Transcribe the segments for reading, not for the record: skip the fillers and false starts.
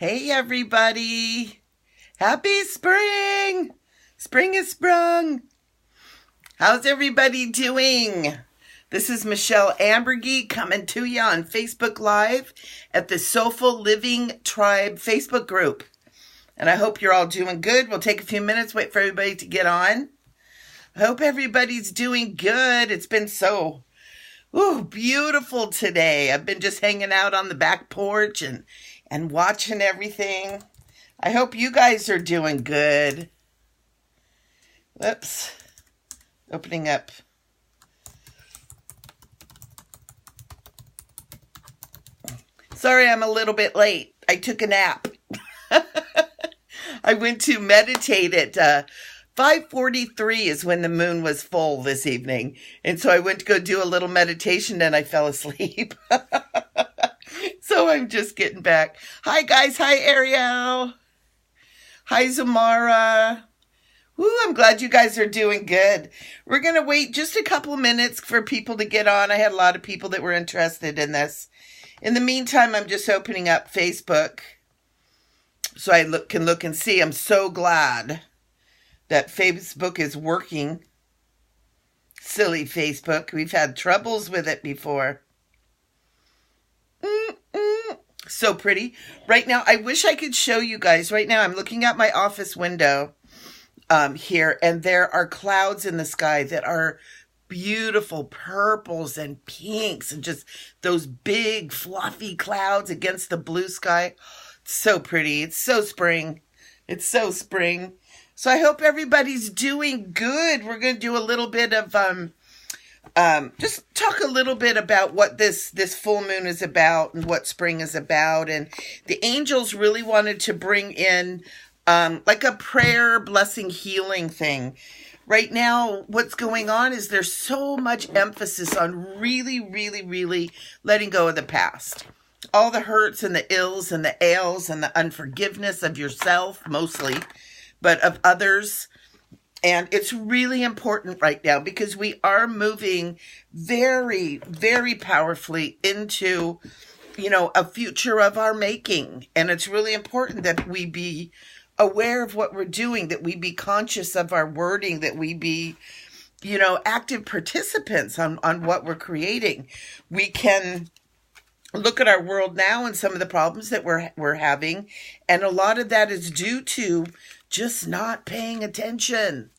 Hey everybody! Happy spring! Spring is sprung! How's everybody doing? This is Michele Amburgey coming to you on Facebook Live at the Soulful Living Tribe Facebook group. And I hope you're all doing good. We'll take a few minutes, wait for everybody to get on. I hope everybody's doing good. It's been so beautiful today. I've been just hanging out on the back porch and watching everything. I hope you guys are doing good. Whoops. Opening up. Sorry, I'm a little bit late. I took a nap. I went to meditate at 5:43 is when the moon was full this evening. And so I went to go do a little meditation and I fell asleep. So I'm just getting back. Hi guys. Hi Ariel. Hi Zamara. I'm glad you guys are doing good. We're going to wait just a couple of minutes for people to get on. I had a lot of people that were interested in this. In the meantime, I'm just opening up Facebook so I can look and see. I'm so glad that Facebook is working. Silly Facebook. We've had troubles with it before. So pretty. Right now, I wish I could show you guys. Right now, I'm looking out my office window here, and there are clouds in the sky that are beautiful purples and pinks and just those big fluffy clouds against the blue sky. It's so pretty. It's so spring. It's so spring. So I hope everybody's doing good. We're going to do a little bit of just talk a little bit about what this full moon is about and what spring is about. And the angels really wanted to bring in like a prayer, blessing, healing thing. Right now, what's going on is there's so much emphasis on really, really, really letting go of the past. All the hurts and the ills and the ails and the unforgiveness of yourself, mostly, but of others. And it's really important right now because we are moving very, very powerfully into, a future of our making. And it's really important that we be aware of what we're doing, that we be conscious of our wording, that we be, active participants on what we're creating. We can look at our world now and some of the problems that we're having. And a lot of that is due to just not paying attention,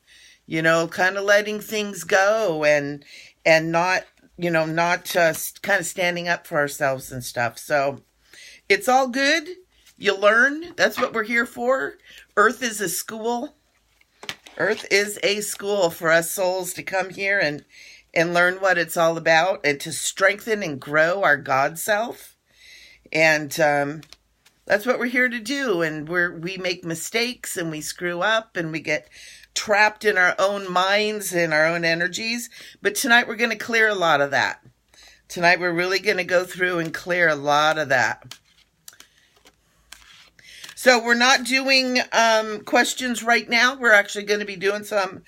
kind of letting things go and not, not just kind of standing up for ourselves and stuff. So it's all good. You learn. That's what we're here for. Earth is a school. Earth is a school for us souls to come here and learn what it's all about and to strengthen and grow our God self. And that's what we're here to do. And we make mistakes and we screw up and we get trapped in our own minds and our own energies. But tonight we're going to clear a lot of that. Tonight we're really going to go through and clear a lot of that. So we're not doing questions right now. We're actually going to be doing some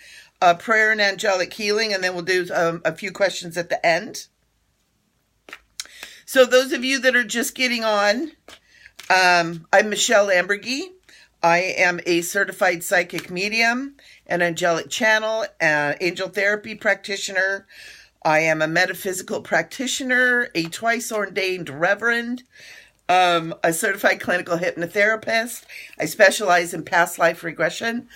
prayer and angelic healing, and then we'll do a few questions at the end. So those of you that are just getting on, I'm Michele Amburgey. I am a certified psychic medium, an angelic channel, angel therapy practitioner. I am a metaphysical practitioner, a twice ordained reverend, a certified clinical hypnotherapist. I specialize in past life regression.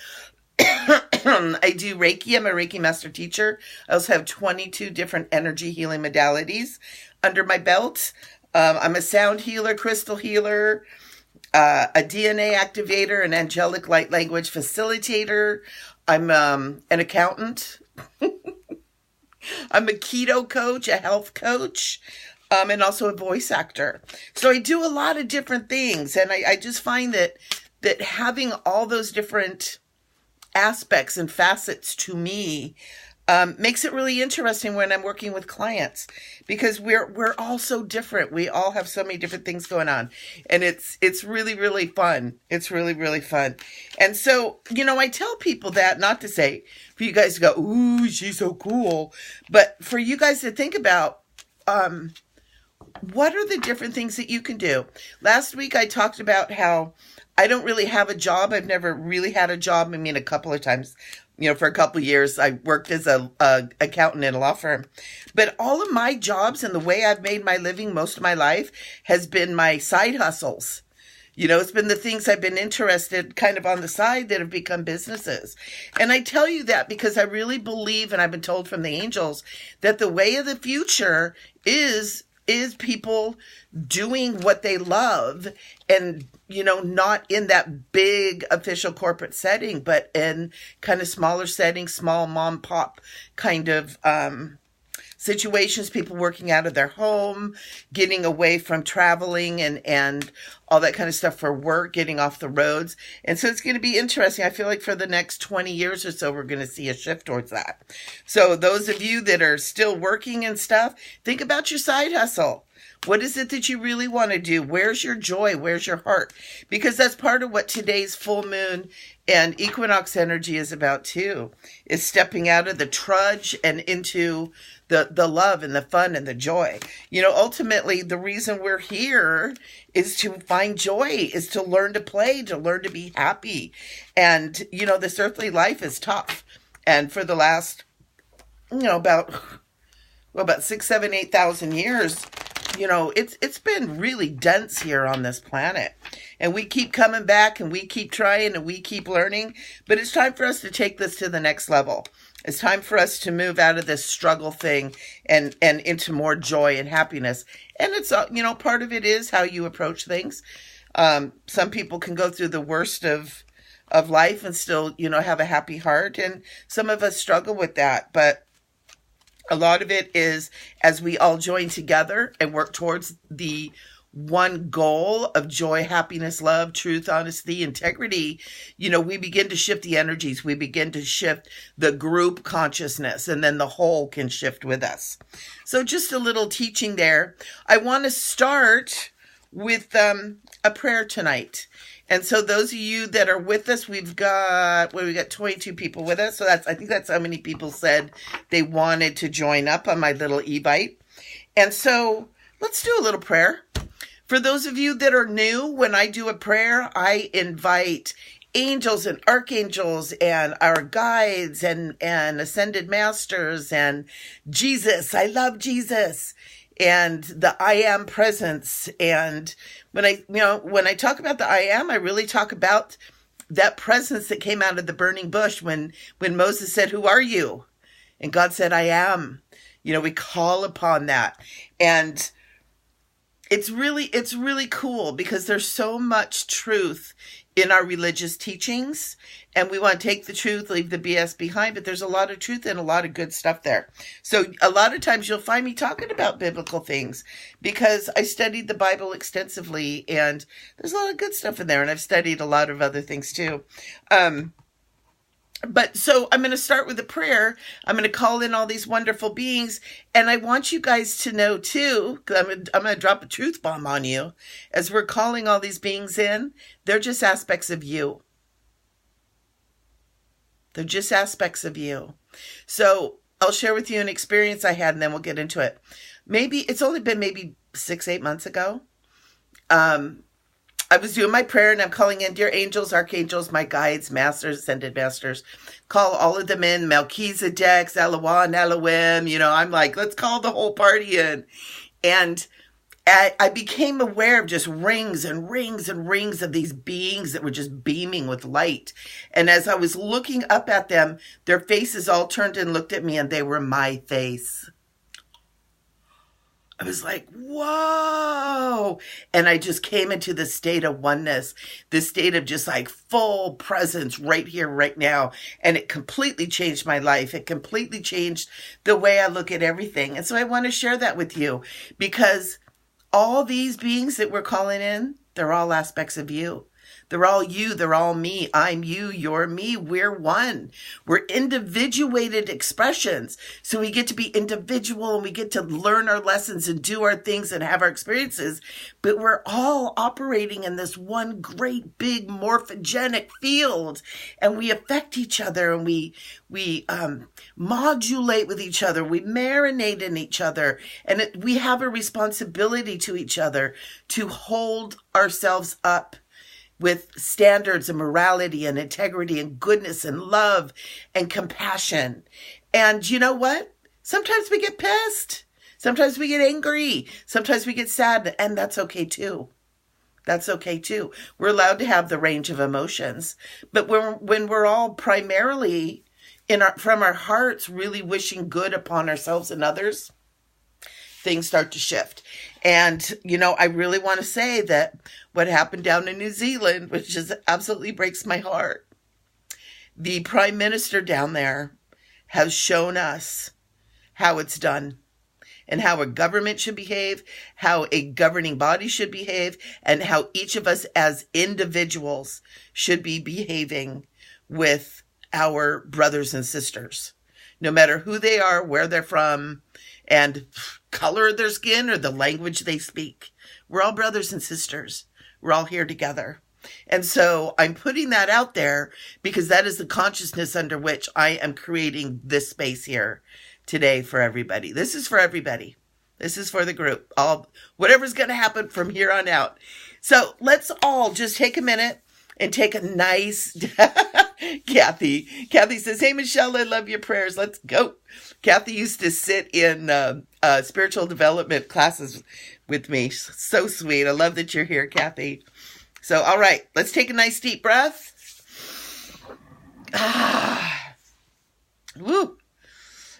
I do Reiki. I'm a Reiki master teacher. I also have 22 different energy healing modalities under my belt. I'm a sound healer, crystal healer, a DNA activator, an angelic light language facilitator. I'm an accountant. I'm a keto coach, a health coach, and also a voice actor. So I do a lot of different things. And I just find that having all those different aspects and facets to me makes it really interesting when I'm working with clients, because we're all so different. We all have so many different things going on, and it's really, really fun. It's really, really fun. And so, I tell people that not to say for you guys to go, ooh, she's so cool, but for you guys to think about, what are the different things that you can do? Last week I talked about how I don't really have a job. I've never really had a job. I mean, a couple of times, for a couple of years, I worked as a accountant in a law firm. But all of my jobs and the way I've made my living most of my life has been my side hustles. It's been the things I've been interested kind of on the side that have become businesses. And I tell you that because I really believe, and I've been told from the angels, that the way of the future is people doing what they love and, not in that big official corporate setting, but in kind of smaller settings, small mom pop kind of, situations, people working out of their home, getting away from traveling and all that kind of stuff for work, getting off the roads. And so it's going to be interesting. I feel like for the next 20 years or so, we're going to see a shift towards that. So those of you that are still working and stuff, think about your side hustle. What is it that you really want to do? Where's your joy? Where's your heart? Because that's part of what today's full moon and equinox energy is about too, is stepping out of the trudge and into the love and the fun and the joy. Ultimately, the reason we're here is to find joy, is to learn to play, to learn to be happy. And, this earthly life is tough. And for the last, about 6, 7, 8,000 years, it's been really dense here on this planet. And we keep coming back and we keep trying and we keep learning. But it's time for us to take this to the next level. It's time for us to move out of this struggle thing and into more joy and happiness. And it's, part of it is how you approach things. Some people can go through the worst of life and still, have a happy heart. And some of us struggle with that. But a lot of it is as we all join together and work towards the one goal of joy, happiness, love, truth, honesty, integrity, we begin to shift the energies. We begin to shift the group consciousness, and then the whole can shift with us. So just a little teaching there. I want to start with a prayer tonight. And so those of you that are with us, we got 22 people with us. So I think that's how many people said they wanted to join up on my little Evite. And so let's do a little prayer. For those of you that are new, when I do a prayer, I invite angels and archangels and our guides and ascended masters and Jesus. I love Jesus. And the I am presence. And when I talk about the I am, I really talk about that presence that came out of the burning bush when Moses said, "Who are you?" And God said, "I am." We call upon that. And it's really cool because there's so much truth in our religious teachings, and we want to take the truth, leave the BS behind, but there's a lot of truth and a lot of good stuff there. So a lot of times you'll find me talking about biblical things because I studied the Bible extensively, and there's a lot of good stuff in there, and I've studied a lot of other things too. But so I'm going to start with a prayer. I'm going to call in all these wonderful beings. And I want you guys to know too, because I'm going to drop a truth bomb on you. As we're calling all these beings in, they're just aspects of you. They're just aspects of you. So I'll share with you an experience I had and then we'll get into it. It's only been maybe 6, 8 months ago. I was doing my prayer and I'm calling in, dear angels, archangels, my guides, masters, ascended masters. Call all of them in, Melchizedek, Elohim, Elohim. I'm like, let's call the whole party in. And I became aware of just rings and rings and rings of these beings that were just beaming with light. And as I was looking up at them, their faces all turned and looked at me and they were my face. I was like, whoa. And I just came into this state of oneness, this state of just like full presence right here, right now. And it completely changed my life. It completely changed the way I look at everything. And so I want to share that with you because all these beings that we're calling in, they're all aspects of you. They're all you. They're all me. I'm you. You're me. We're one. We're individuated expressions. So we get to be individual and we get to learn our lessons and do our things and have our experiences. But we're all operating in this one great big morphogenic field. And we affect each other and we modulate with each other. We marinate in each other. And we have a responsibility to each other to hold ourselves up with standards and morality and integrity and goodness and love and compassion. And you know what? Sometimes we get pissed. Sometimes we get angry. Sometimes we get sad. And that's okay too. That's okay too. We're allowed to have the range of emotions. But when we're all primarily from our hearts really wishing good upon ourselves and others, things start to shift. And, I really want to say that what happened down in New Zealand, which just absolutely breaks my heart, the Prime Minister down there has shown us how it's done and how a government should behave, how a governing body should behave, and how each of us as individuals should be behaving with our brothers and sisters, no matter who they are, where they're from, and color of their skin or the language they speak. We're all brothers and sisters. We're all here together. And so I'm putting that out there because that is the consciousness under which I am creating this space here today for everybody. This is for everybody. This is for the group. Whatever's going to happen from here on out. So let's all just take a minute and take a nice... Kathy says, "Hey, Michelle, I love your prayers. Let's go." Kathy used to sit in spiritual development classes with me. So sweet. I love that you're here, Kathy. So, all right, let's take a nice deep breath. Woo.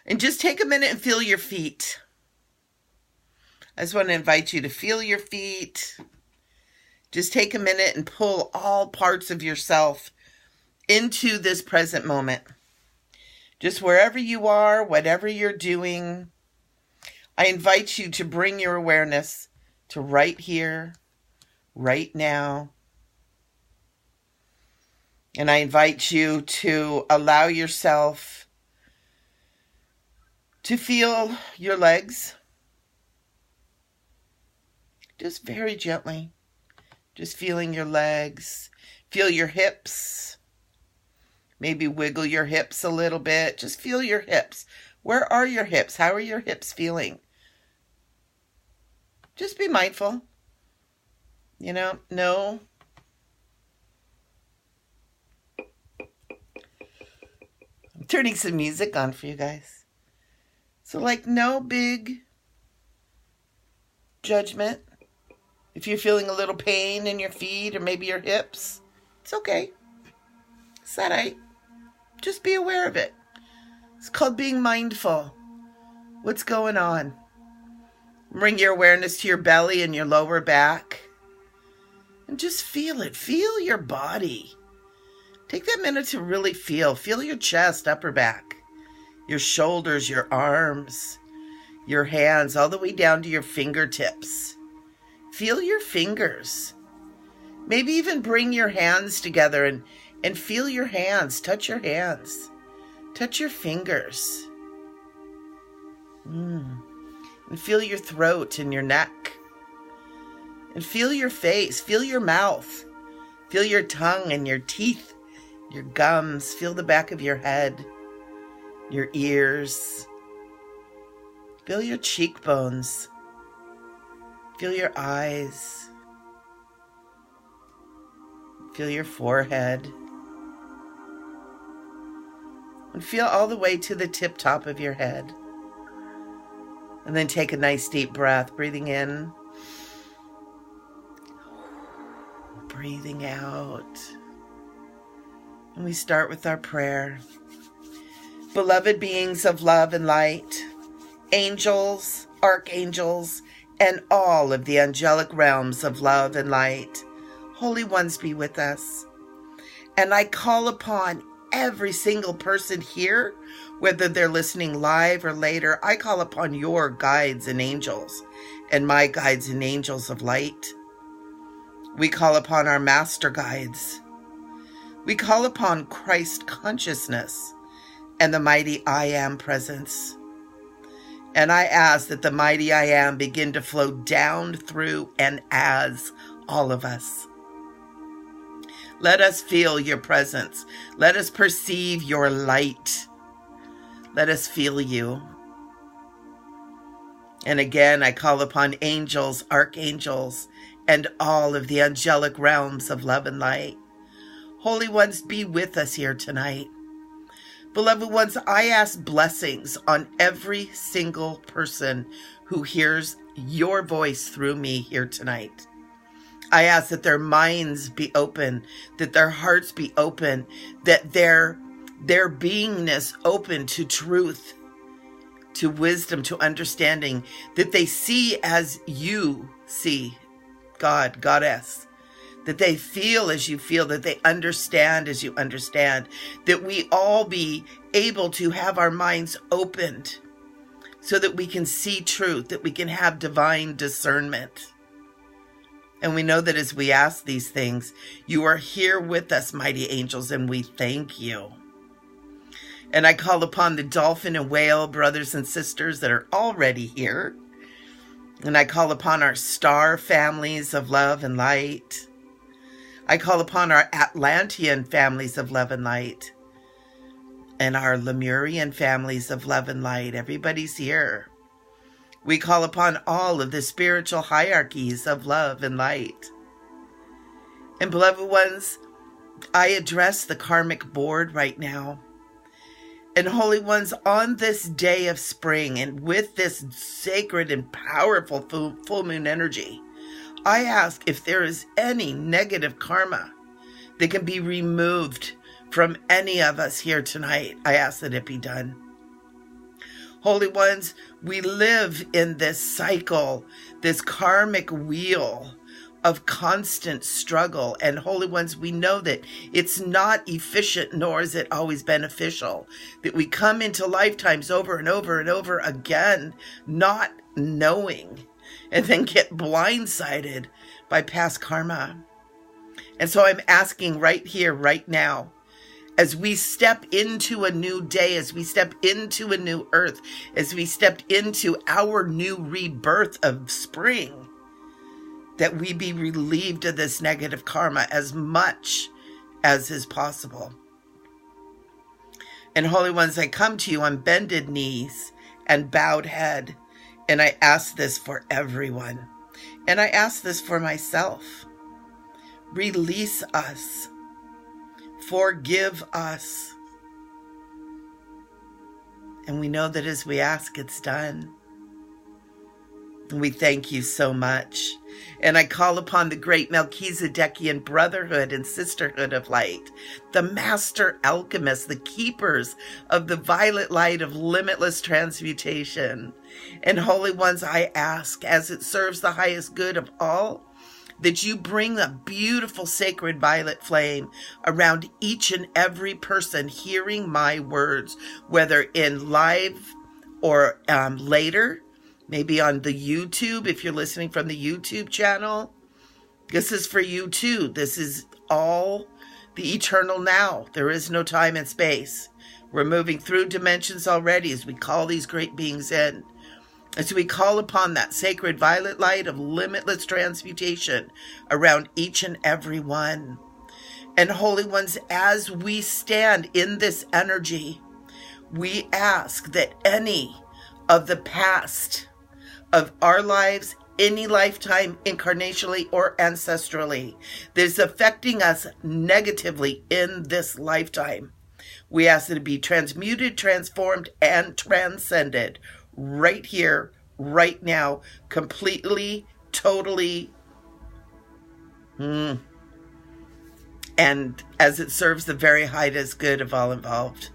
And just take a minute and feel your feet. I just want to invite you to feel your feet. Just take a minute and pull all parts of yourself into this present moment. Just wherever you are, whatever you're doing, I invite you to bring your awareness to right here, right now. And I invite you to allow yourself to feel your legs. Just very gently. Just feeling your legs. Feel your hips. Maybe wiggle your hips a little bit. Just feel your hips. Where are your hips? How are your hips feeling? Just be mindful. No. I'm turning some music on for you guys. So no big judgment. If you're feeling a little pain in your feet or maybe your hips, it's okay. It's all right. Just be aware of it. It's called being mindful. What's going on? Bring your awareness to your belly and your lower back. And just feel it. Feel your body. Take that minute to really feel. Feel your chest, upper back, your shoulders, your arms, your hands, all the way down to your fingertips. Feel your fingers. Maybe even bring your hands together and feel your hands. Touch your hands. Touch your fingers. And feel your throat and your neck. And feel your face. Feel your mouth. Feel your tongue and your teeth, your gums. Feel the back of your head, your ears. Feel your cheekbones. Feel your eyes. Feel your forehead. And feel all the way to the tip top of your head. And then take a nice deep breath, breathing in, breathing out. And we start with our prayer. Beloved beings of love and light, angels, archangels, and all of the angelic realms of love and light, holy ones, be with us. And I call upon every single person here, whether they're listening live or later, I call upon your guides and angels and my guides and angels of light. We call upon our master guides. We call upon Christ consciousness and the mighty I Am presence. And I ask that the mighty I Am begin to flow down through and as all of us. Let us feel your presence. Let us perceive your light. Let us feel you. And again, I call upon angels, archangels, and all of the angelic realms of love and light. Holy ones, be with us here tonight. Beloved ones, I ask blessings on every single person who hears your voice through me here tonight. I ask that their minds be open, that their hearts be open, that their beingness open to truth, to wisdom, to understanding, that they see as you see, God, Goddess, that they feel as you feel, that they understand as you understand, that we all be able to have our minds opened so that we can see truth, that we can have divine discernment. And we know that as we ask these things, you are here with us, mighty angels, and we thank you. And I call upon the dolphin and whale brothers and sisters that are already here. And I call upon our star families of love and light. I call upon our Atlantean families of love and light. And our Lemurian families of love and light. Everybody's here. We call upon all of the spiritual hierarchies of love and light. And beloved ones, I address the karmic board right now. And holy ones, on this day of spring and with this sacred and powerful full moon energy, I ask if there is any negative karma that can be removed from any of us here tonight. I ask that it be done. Holy ones, we live in this cycle, this karmic wheel of constant struggle. And holy ones, we know that it's not efficient, nor is it always beneficial, that we come into lifetimes over and over and over again, not knowing, and then get blindsided by past karma. And so I'm asking right here, right now, as we step into a new day, as we step into a new earth, as we step into our new rebirth of spring, that we be relieved of this negative karma as much as is possible. And holy ones, I come to you on bended knees and bowed head, and I ask this for everyone. And I ask this for myself. Release us. Forgive us. And we know that as we ask, it's done. And we thank you so much. And I call upon the great Melchizedekian brotherhood and sisterhood of light, the master alchemists, the keepers of the violet light of limitless transmutation. And holy ones, I ask, as it serves the highest good of all, that you bring a beautiful sacred violet flame around each and every person hearing my words, whether in live or later, maybe on the YouTube, if you're listening from the YouTube channel. This is for you too. This is all the eternal now. There is no time and space. We're moving through dimensions already as we call these great beings in. As we call upon that sacred violet light of limitless transmutation around each and every one. And holy ones, as we stand in this energy, we ask that any of the past of our lives, any lifetime, incarnationally or ancestrally, that is affecting us negatively in this lifetime, we ask that it be transmuted, transformed, and transcended right here, right now, completely, totally, and as it serves the very highest good of all involved.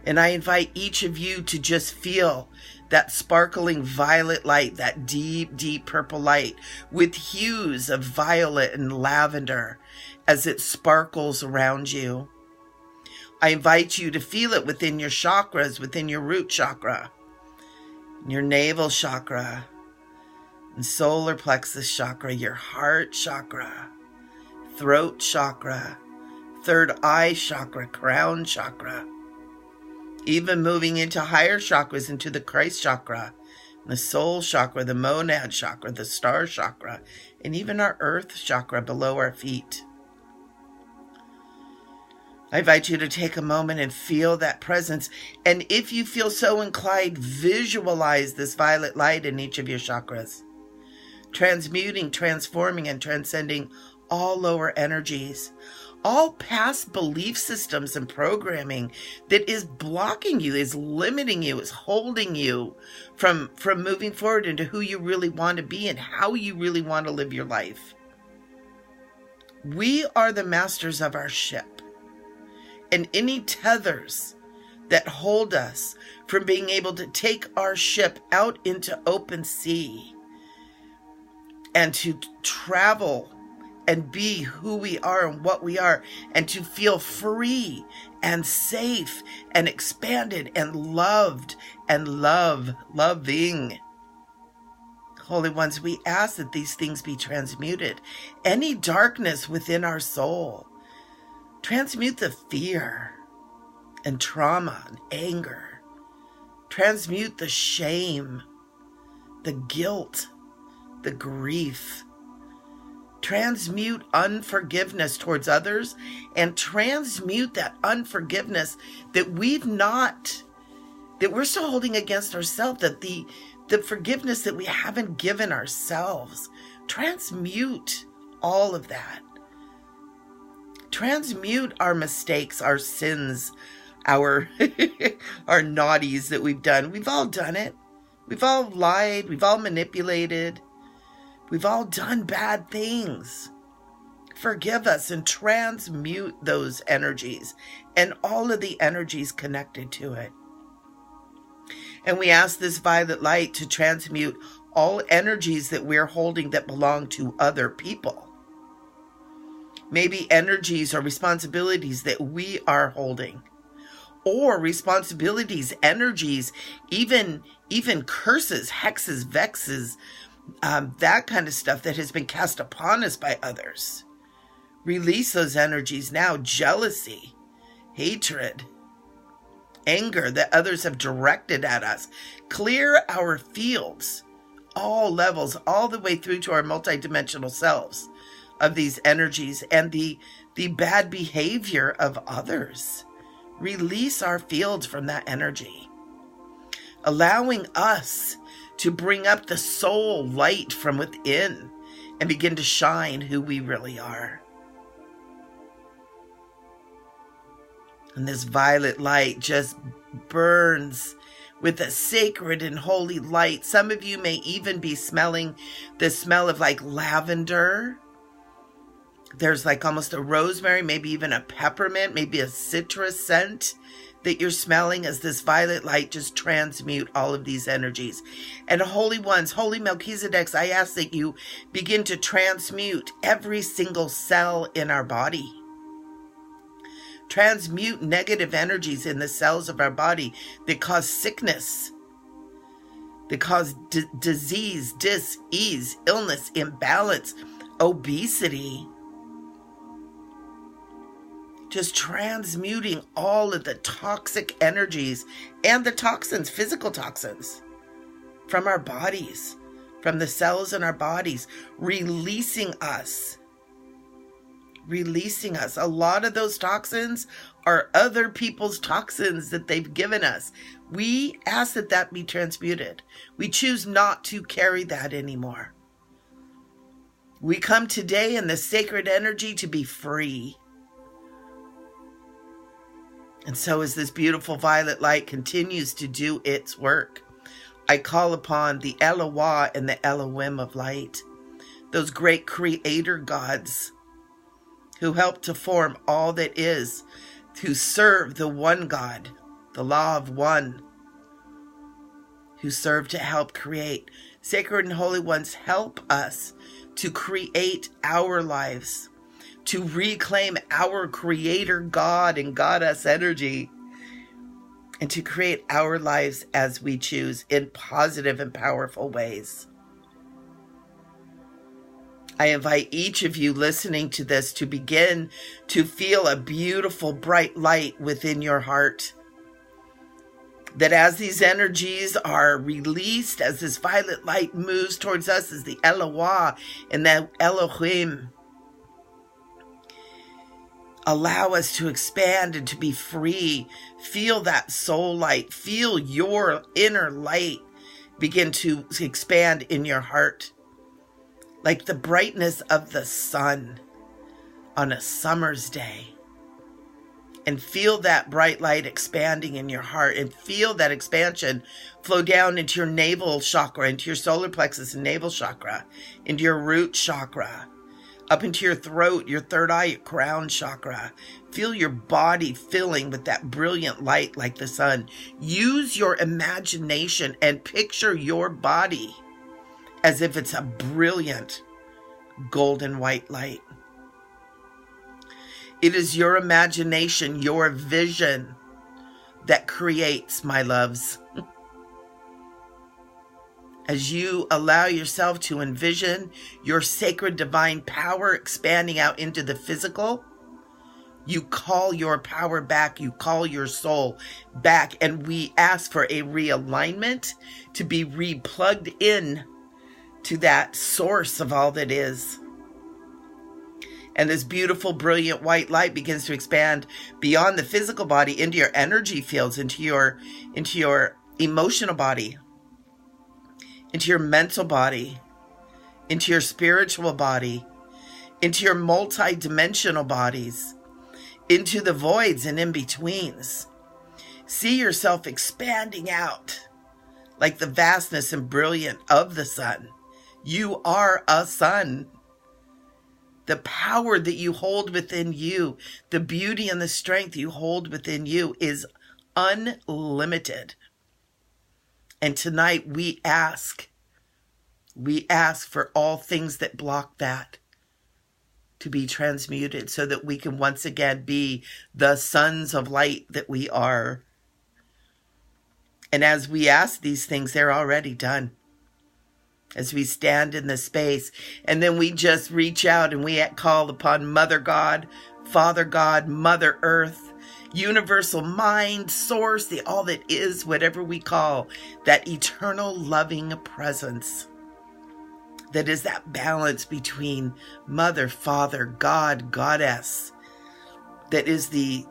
And I invite each of you to just feel that sparkling violet light, that deep, deep purple light with hues of violet and lavender as it sparkles around you. I invite you to feel it within your chakras, within your root chakra, your navel chakra, and solar plexus chakra, your heart chakra, throat chakra, third eye chakra, crown chakra, even moving into higher chakras, into the Christ chakra, the soul chakra, the monad chakra, the star chakra, and even our earth chakra below our feet. I invite you to take a moment and feel that presence. And if you feel so inclined, visualize this violet light in each of your chakras, transmuting, transforming, and transcending all lower energies, all past belief systems and programming that is blocking you, is limiting you, is holding you from moving forward into who you really want to be and how you really want to live your life. We are the masters of our ship. And any tethers that hold us from being able to take our ship out into open sea and to travel and be who we are and what we are, and to feel free and safe and expanded and loved and loving. Holy Ones, we ask that these things be transmuted. Any darkness within our soul, transmute the fear and trauma and anger. Transmute the shame, the guilt, the grief. Transmute unforgiveness towards others, and transmute that unforgiveness that we're still holding against ourselves, that the forgiveness that we haven't given ourselves. Transmute all of that. Transmute our mistakes, our sins, our naughties that we've done. We've all done it. We've all lied. We've all manipulated. We've all done bad things. Forgive us and transmute those energies and all of the energies connected to it. And we ask this violet light to transmute all energies that we're holding that belong to other people. Maybe energies or responsibilities that we are holding, or responsibilities, energies, even curses, hexes, vexes, that kind of stuff that has been cast upon us by others. Release those energies now. Jealousy, hatred, anger that others have directed at us. Clear our fields, all levels, all the way through to our multidimensional selves, of these energies and the bad behavior of others. Release our fields from that energy, allowing us to bring up the soul light from within and begin to shine who we really are. And this violet light just burns with a sacred and holy light. Some of you may even be smelling the smell of like lavender. There's like almost a rosemary, maybe even a peppermint, maybe a citrus scent that you're smelling as this violet light just transmute all of these energies. And Holy Ones, Holy Melchizedeks, I ask that you begin to transmute every single cell in our body. Transmute negative energies in the cells of our body that cause sickness, that cause disease, dis-ease, illness, imbalance, obesity. Just transmuting all of the toxic energies and the toxins, physical toxins, from our bodies, from the cells in our bodies, releasing us. A lot of those toxins are other people's toxins that they've given us. We ask that that be transmuted. We choose not to carry that anymore. We come today in the sacred energy to be free. And so as this beautiful violet light continues to do its work, I call upon the Eloah and the Elohim of light, those great creator gods who help to form all that is, who serve the one God, the law of one, who serve to help create. Sacred and holy ones, help us to create our lives, to reclaim our creator God and goddess energy, and to create our lives as we choose in positive and powerful ways. I invite each of you listening to this to begin to feel a beautiful bright light within your heart. That as these energies are released, as this violet light moves towards us as the Eloah and the Elohim, allow us to expand and to be free. Feel that soul light. Feel your inner light begin to expand in your heart. Like the brightness of the sun on a summer's day. And feel that bright light expanding in your heart, and feel that expansion flow down into your navel chakra, into your solar plexus and navel chakra, into your root chakra, up into your throat, your third eye, your crown chakra. Feel your body filling with that brilliant light like the sun. Use your imagination and picture your body as if it's a brilliant golden white light. It is your imagination, your vision that creates, my loves. As you allow yourself to envision your sacred divine power expanding out into the physical, you call your power back, you call your soul back, and we ask for a realignment to be replugged in to that source of all that is. And this beautiful, brilliant white light begins to expand beyond the physical body into your energy fields, into your emotional body, into your mental body, into your spiritual body, into your multi-dimensional bodies, into the voids and in-betweens. See yourself expanding out like the vastness and brilliance of the sun. You are a sun. The power that you hold within you, the beauty and the strength you hold within you is unlimited. And tonight we ask for all things that block that to be transmuted so that we can once again be the sons of light that we are. And as we ask these things, they're already done. As we stand in the space, and then we just reach out and we call upon Mother God, Father God, Mother Earth, universal mind, source, the all that is, whatever we call that eternal loving presence. That is that balance between Mother, Father, God, Goddess. That is the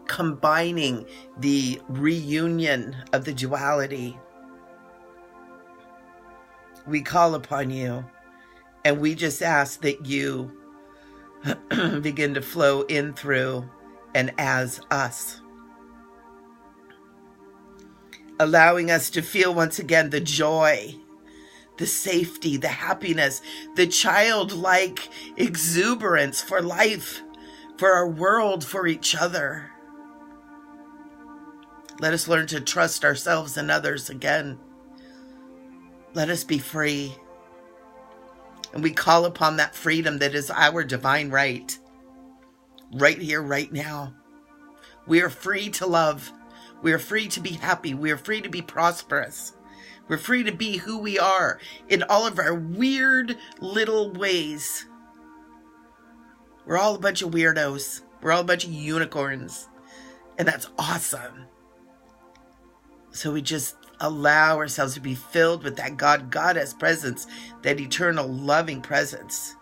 combining, the reunion of the duality. We call upon you, and we just ask that you begin to flow in, through, and as us. Allowing us to feel once again the joy, the safety, the happiness, the childlike exuberance for life, for our world, for each other. Let us learn to trust ourselves and others again. Let us be free. And we call upon that freedom that is our divine right. Right here, right now. We are free to love. We are free to be happy. We are free to be prosperous. We're free to be who we are in all of our weird little ways. We're all a bunch of weirdos. We're all a bunch of unicorns. And that's awesome. So we just allow ourselves to be filled with that God, Goddess presence, that eternal loving presence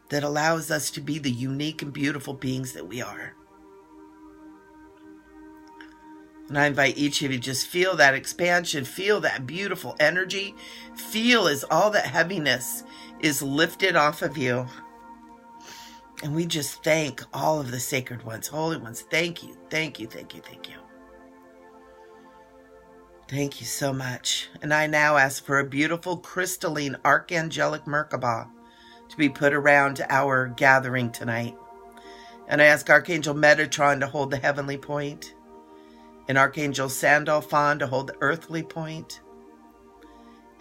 that allows us to be the unique and beautiful beings that we are. And I invite each of you to just feel that expansion, feel that beautiful energy, feel as all that heaviness is lifted off of you. And we just thank all of the sacred ones, holy ones. Thank you, thank you, thank you, thank you. Thank you so much. And I now ask for a beautiful crystalline archangelic Merkabah to be put around our gathering tonight. And I ask Archangel Metatron to hold the heavenly point, and Archangel Sandalphon to hold the earthly point.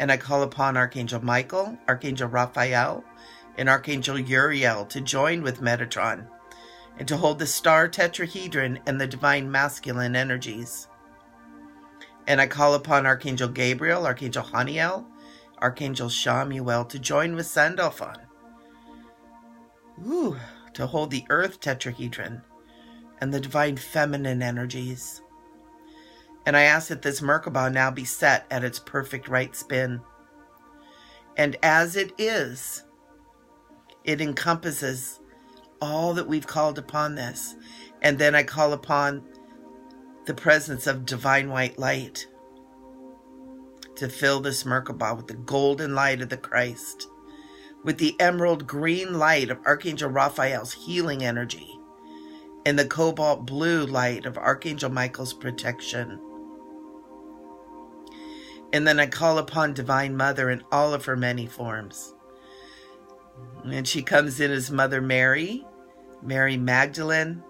And I call upon Archangel Michael, Archangel Raphael, and Archangel Uriel to join with Metatron and to hold the star tetrahedron and the divine masculine energies. And I call upon Archangel Gabriel, Archangel Haniel, Archangel Shamuel to join with Sandalphon Ooh, to hold the earth tetrahedron and the divine feminine energies. And I ask that this Merkaba now be set at its perfect right spin. And as it is, it encompasses all that we've called upon this. And then I call upon the presence of divine white light to fill this Merkaba with the golden light of the Christ, with the emerald green light of Archangel Raphael's healing energy, and the cobalt blue light of Archangel Michael's protection. And then I call upon Divine Mother in all of her many forms. And she comes in as Mother Mary, Mary Magdalene,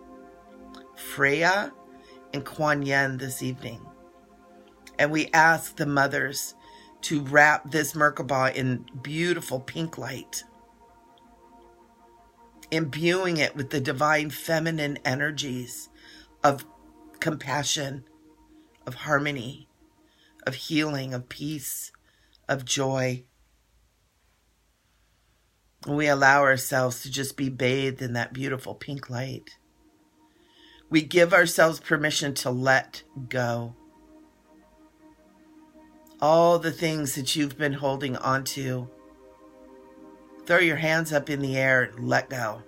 Freya, and Kuan Yin this evening. And we ask the mothers to wrap this Merkaba in beautiful pink light, imbuing it with the divine feminine energies of compassion, of harmony, of healing, of peace, of joy. And we allow ourselves to just be bathed in that beautiful pink light. We give ourselves permission to let go. All the things that you've been holding on to, throw your hands up in the air and let go.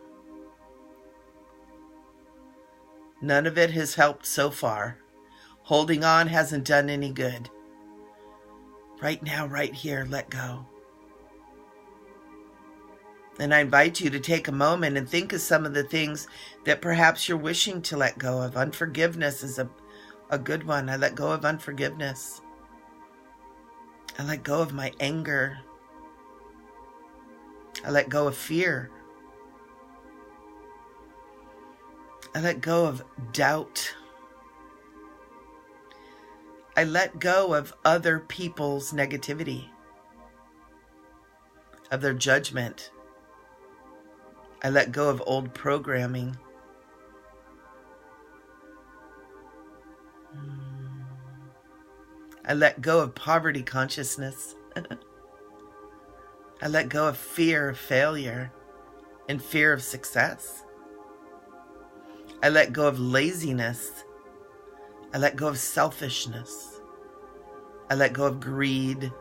None of it has helped so far. Holding on hasn't done any good. Right now, right here, let go. And I invite you to take a moment and think of some of the things that perhaps you're wishing to let go of. Unforgiveness is a good one. I let go of unforgiveness. I let go of my anger. I let go of fear. I let go of doubt. I let go of other people's negativity, of their judgment. I let go of old programming. I let go of poverty consciousness. I let go of fear of failure and fear of success. I let go of laziness. I let go of selfishness. I let go of greed.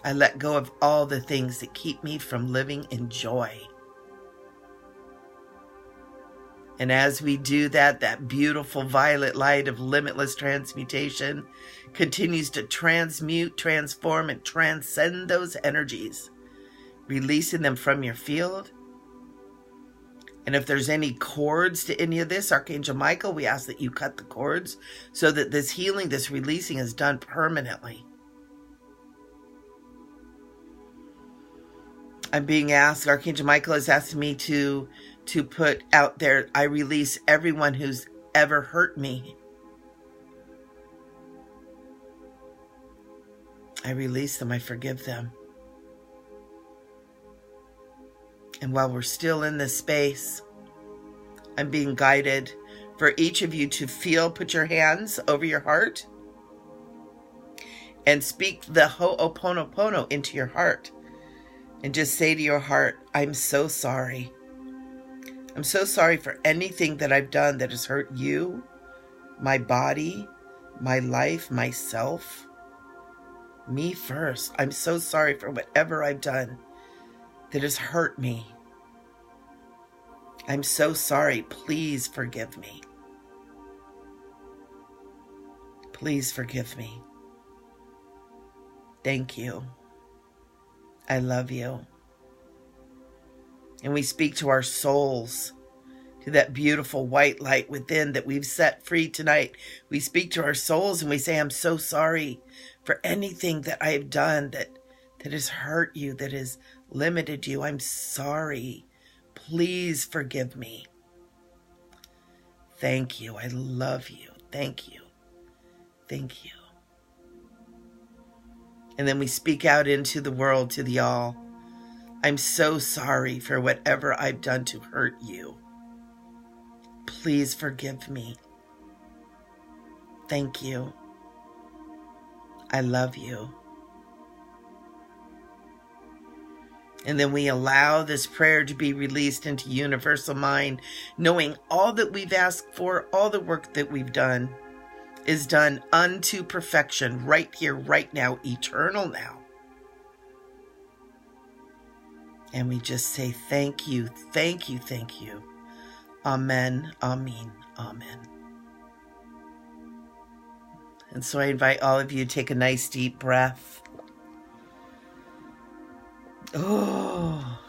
I let go of all the things that keep me from living in joy. And as we do that, that beautiful violet light of limitless transmutation continues to transmute, transform, and transcend those energies, releasing them from your field. And if there's any cords to any of this, Archangel Michael, we ask that you cut the cords so that this healing, this releasing is done permanently. I'm being asked, Archangel Michael has asked me to put out there, I release everyone who's ever hurt me. I release them, I forgive them. And while we're still in this space, I'm being guided for each of you to feel, put your hands over your heart and speak the Ho'oponopono into your heart. And just say to your heart, I'm so sorry. I'm so sorry for anything that I've done that has hurt you, my body, my life, myself, me first. I'm so sorry for whatever I've done that has hurt me. I'm so sorry. Please forgive me. Please forgive me. Thank you. I love you. And we speak to our souls, to that beautiful white light within that we've set free tonight. We speak to our souls and we say, I'm so sorry for anything that I have done that has hurt you, that has limited you. I'm sorry. Please forgive me. Thank you. I love you. Thank you. Thank you. And then we speak out into the world, to the all. I'm so sorry for whatever I've done to hurt you. Please forgive me. Thank you. I love you. And then we allow this prayer to be released into universal mind, knowing all that we've asked for, all the work that we've done is done unto perfection, right here, right now, eternal now. And we just say thank you, thank you, thank you. Amen, amen, amen. And so I invite all of you to take a nice deep breath. Oh.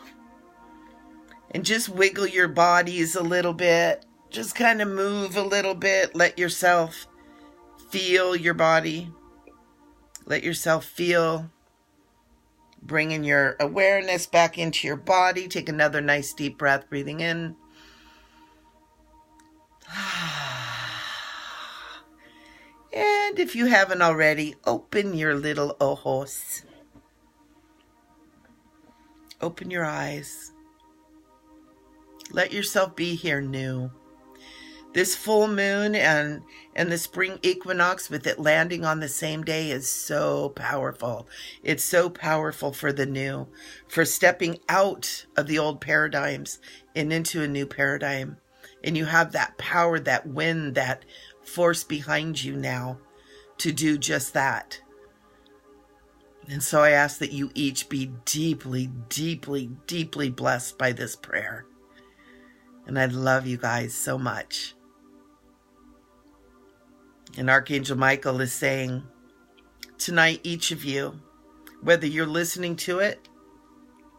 And just wiggle your bodies a little bit. Just kind of move a little bit. Let yourself feel your body. Let yourself feel. Bringing your awareness back into your body. Take another nice deep breath, breathing in. And if you haven't already, open your little ojos. Open your eyes. Let yourself be here new. This full moon and the spring equinox with it landing on the same day is so powerful. It's so powerful for the new, for stepping out of the old paradigms and into a new paradigm. And you have that power, that wind, that force behind you now to do just that. And so I ask that you each be deeply, deeply, deeply blessed by this prayer. And I love you guys so much. And Archangel Michael is saying, tonight, each of you, whether you're listening to it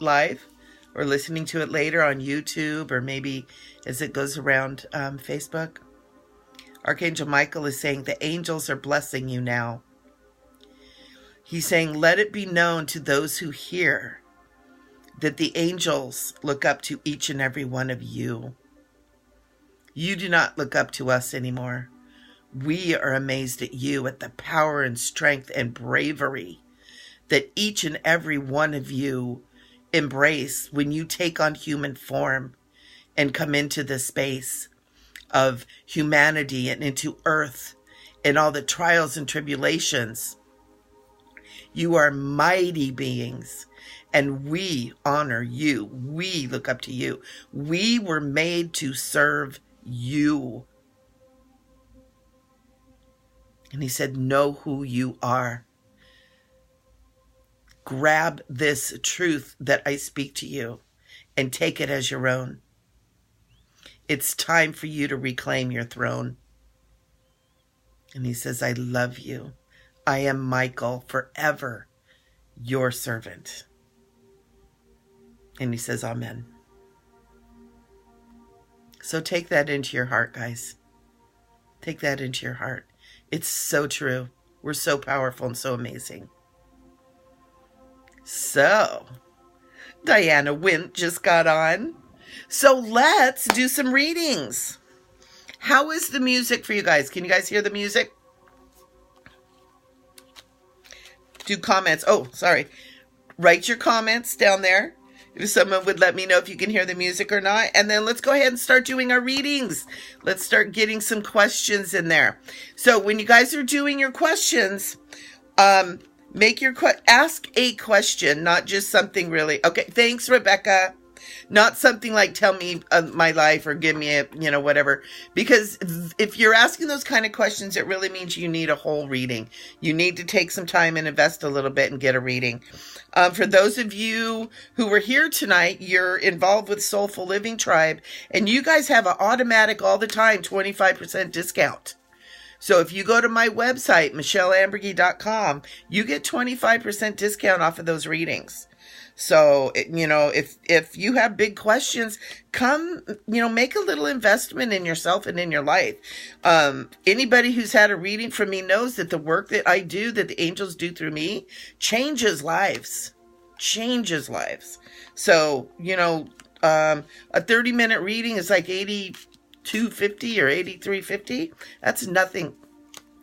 live or listening to it later on YouTube or maybe as it goes around Facebook, Archangel Michael is saying the angels are blessing you now. He's saying, let it be known to those who hear that the angels look up to each and every one of you. You do not look up to us anymore. We are amazed at you, at the power and strength and bravery that each and every one of you embrace when you take on human form and come into this space of humanity and into earth and all the trials and tribulations. You are mighty beings, and we honor you. We look up to you. We were made to serve you. And he said, know who you are. Grab this truth that I speak to you and take it as your own. It's time for you to reclaim your throne. And he says, I love you. I am Michael, forever your servant. And he says, amen. So take that into your heart, guys. Take that into your heart. It's so true. We're so powerful and so amazing. So, Diana Wint just got on. So let's do some readings. How is the music for you guys? Can you guys hear the music? Do comments. Oh, sorry. Write your comments down there. If someone would let me know if you can hear the music or not. And then let's go ahead and start doing our readings. Let's start getting some questions in there. So when you guys are doing your questions, ask a question, not just something really. Okay, thanks, Rebecca. Not something like tell me my life or give me a, whatever. Because if you're asking those kind of questions, it really means you need a whole reading. You need to take some time and invest a little bit and get a reading. For those of you who were here tonight, you're involved with Soulful Living Tribe, and you guys have an automatic all the time 25% discount. So if you go to my website, micheleamburgey.com, you get 25% discount off of those readings. So, if you have big questions, come, make a little investment in yourself and in your life. Anybody who's had a reading from me knows that the work that I do, that the angels do through me, changes lives. So, a 30-minute reading is like $82.50 or $83.50. That's nothing.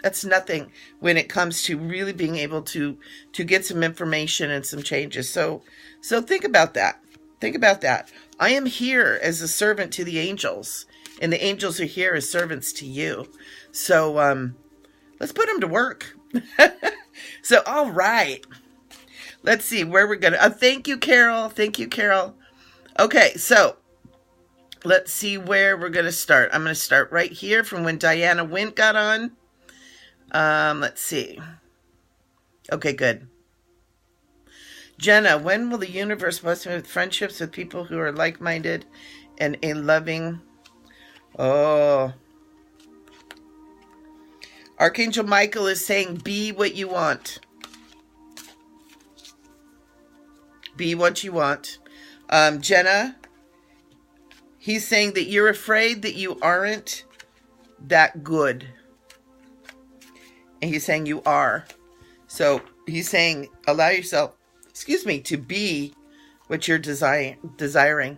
That's nothing when it comes to really being able to get some information and some changes. So think about that. Think about that. I am here as a servant to the angels, and the angels are here as servants to you. So let's put them to work. So, all right. Let's see where we're going to... thank you, Carol. Thank you, Carol. Okay, so let's see where we're going to start. I'm going to start right here from when Diana Wint got on. Let's see. Okay, good. Jenna, when will the universe bless me with friendships with people who are like-minded and a loving... Oh. Archangel Michael is saying, be what you want. Be what you want. Jenna, he's saying that you're afraid that you aren't that good. And he's saying you are. So he's saying, allow yourself, to be what you're desiring.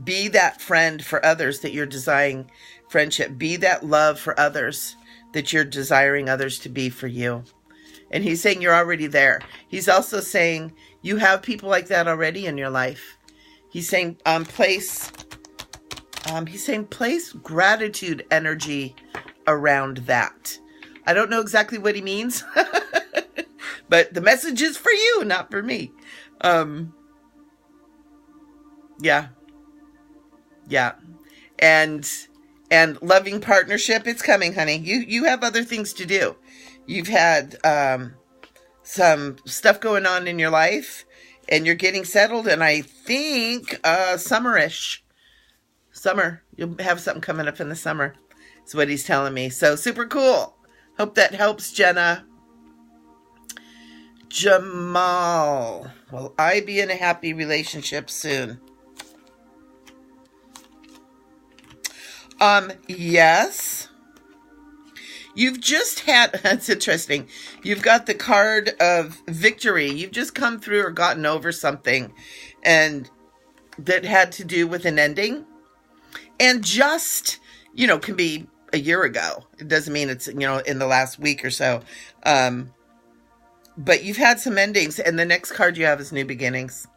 Be that friend for others that you're desiring friendship. Be that love for others that you're desiring others to be for you. And he's saying you're already there. He's also saying you have people like that already in your life. He's saying place gratitude energy around that. I don't know exactly what he means, but the message is for you, not for me. Yeah. And loving partnership, it's coming, honey. You have other things to do. You've had some stuff going on in your life, and you're getting settled, and I think summerish. Summer. You'll have something coming up in the summer. Is what he's telling me. So super cool. Hope that helps, Jenna. Jamal. Will I be in a happy relationship soon? Yes. You've just had, that's interesting. You've got the card of victory. You've just come through or gotten over something and that had to do with an ending. And just, can be a year ago. It doesn't mean it's, in the last week or so. But you've had some endings, and the next card you have is new beginnings.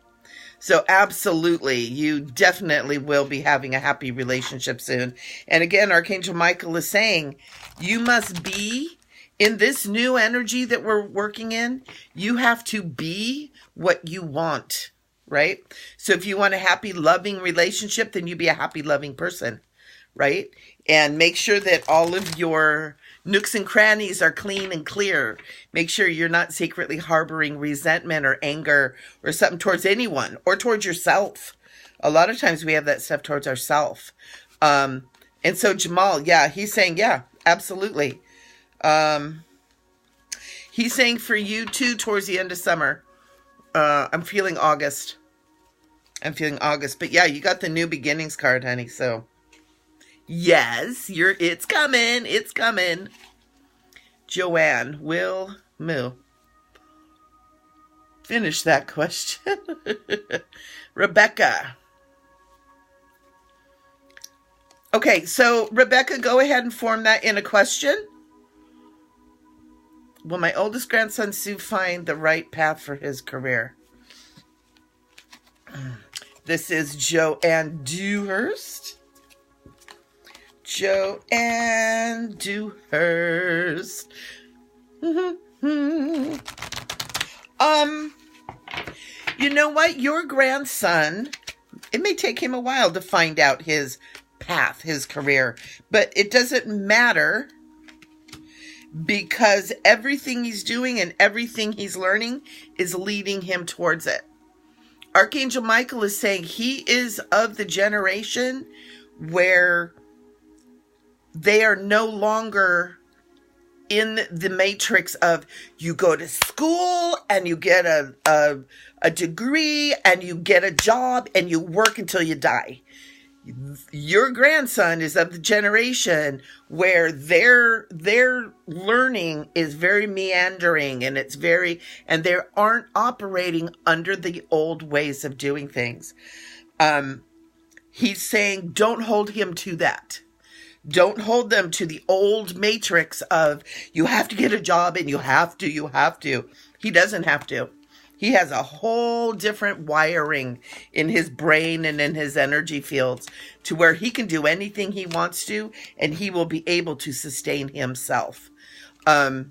So absolutely, you definitely will be having a happy relationship soon. And again, Archangel Michael is saying, you must be in this new energy that we're working in. You have to be what you want, right? So if you want a happy, loving relationship, then you be a happy, loving person, right? And make sure that all of your nooks and crannies are clean and clear. Make sure you're not secretly harboring resentment or anger or something towards anyone or towards yourself. A lot of times we have that stuff towards ourselves. And so Jamal, he's saying, absolutely. He's saying for you too, towards the end of summer. I'm feeling August. But you got the new beginnings card, honey. So yes, it's coming. Joanne, will Moo finish that question? Rebecca. Okay, so Rebecca, go ahead and form that in a question. Will my oldest grandson Sue find the right path for his career? This is Joanne Dewhurst. Joanne Dewhurst. You know what? Your grandson, it may take him a while to find out his path, his career, but it doesn't matter because everything he's doing and everything he's learning is leading him towards it. Archangel Michael is saying he is of the generation where they are no longer in the matrix of you go to school and you get a degree and you get a job and you work until you die. Your grandson is of the generation where their learning is very meandering and and they aren't operating under the old ways of doing things. He's saying don't hold him to that. Don't hold them to the old matrix of you have to get a job and you have to. He doesn't have to. He has a whole different wiring in his brain and in his energy fields to where he can do anything he wants to and he will be able to sustain himself. So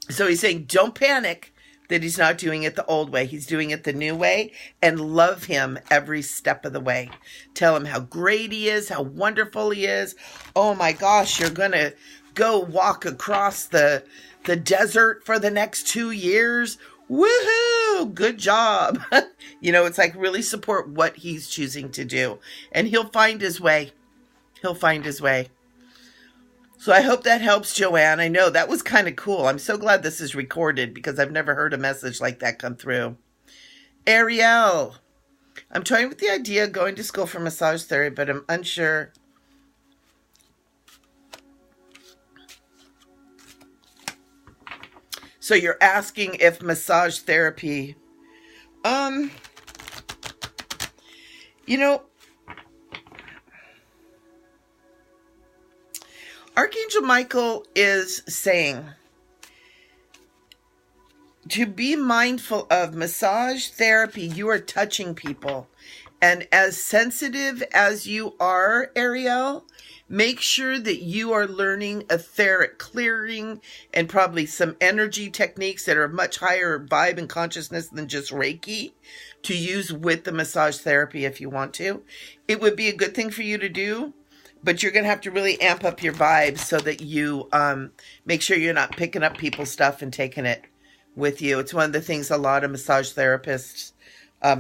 he's saying, don't panic, that he's not doing it the old way. He's doing it the new way, and love him every step of the way. Tell him how great he is, how wonderful he is. Oh my gosh, you're going to go walk across the desert for the next 2 years. Woohoo! Good job. You know, it's like really support what he's choosing to do, and he'll find his way. He'll find his way. So I hope that helps, Joanne. I know that was kind of cool. I'm so glad this is recorded because I've never heard a message like that come through. Ariel, I'm toying with the idea of going to school for massage therapy, but I'm unsure. So you're asking if massage therapy, you know, Archangel Michael is saying to be mindful of massage therapy. You are touching people. And as sensitive as you are, Ariel, make sure that you are learning etheric clearing and probably some energy techniques that are much higher vibe and consciousness than just Reiki to use with the massage therapy if you want to. It would be a good thing for you to do. But you're going to have to really amp up your vibes so that you make sure you're not picking up people's stuff and taking it with you. It's one of the things a lot of massage therapists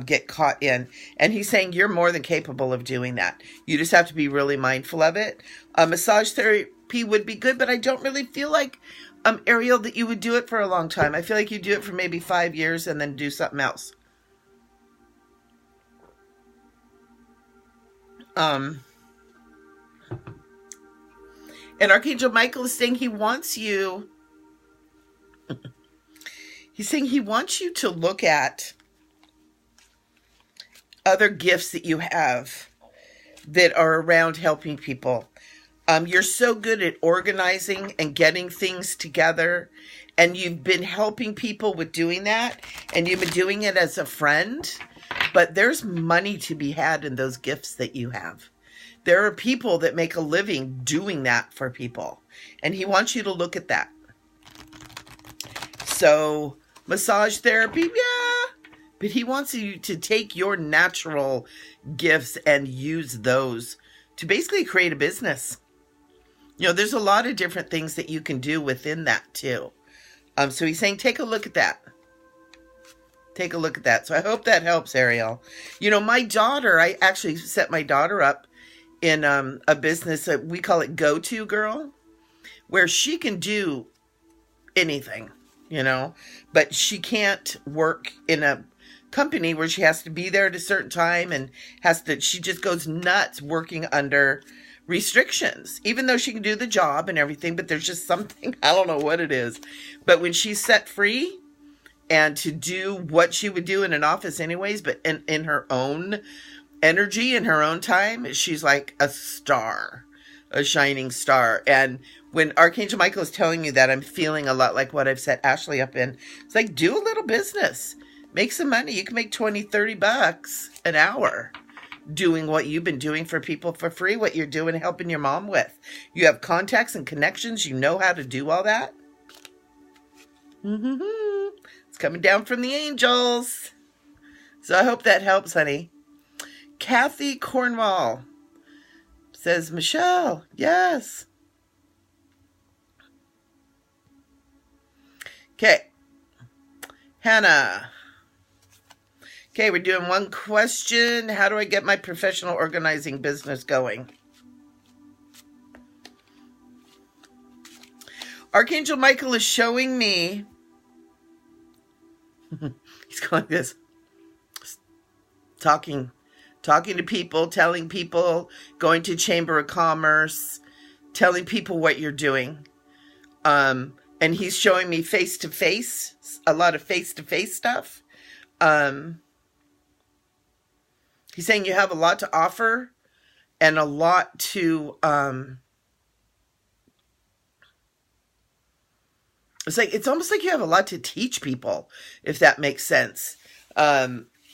get caught in. And he's saying you're more than capable of doing that. You just have to be really mindful of it. Massage therapy would be good, but I don't really feel like, Ariel, that you would do it for a long time. I feel like you do it for maybe 5 years and then do something else. And Archangel Michael is saying he wants you, he's saying he wants you to look at other gifts that you have that are around helping people. You're so good at organizing and getting things together, and you've been helping people with doing that, and you've been doing it as a friend, but there's money to be had in those gifts that you have. There are people that make a living doing that for people. And he wants you to look at that. So, massage therapy, yeah. But he wants you to take your natural gifts and use those to basically create a business. You know, there's a lot of different things that you can do within that too. So he's saying, take a look at that. Take a look at that. So I hope that helps, Ariel. You know, my daughter, I actually set my daughter up in a business, we call it Go-To Girl, where she can do anything, you know, but she can't work in a company where she has to be there at a certain time and she just goes nuts working under restrictions, even though she can do the job and everything, but there's just something, I don't know what it is. But when she's set free and to do what she would do in an office anyways, but in her own energy, in her own time, she's like a star, a shining star. And when Archangel Michael is telling you that, I'm feeling a lot like what I've set Ashley up in. It's like, do a little business, make some money. You can make $20-$30 an hour doing what you've been doing for people for free, what you're doing, helping your mom with. You have contacts and connections. You know how to do all that. It's coming down from the angels. So I hope that helps, honey. Kathy Cornwall says, Michelle, yes. Okay. Hannah. Okay, we're doing one question. How do I get my professional organizing business going? Archangel Michael is showing me. He's going this. Talking to people, telling people, going to Chamber of Commerce, telling people what you're doing. And he's showing me face-to-face, a lot of face-to-face stuff. He's saying you have a lot to offer and a lot to, it's almost like you have a lot to teach people, if that makes sense.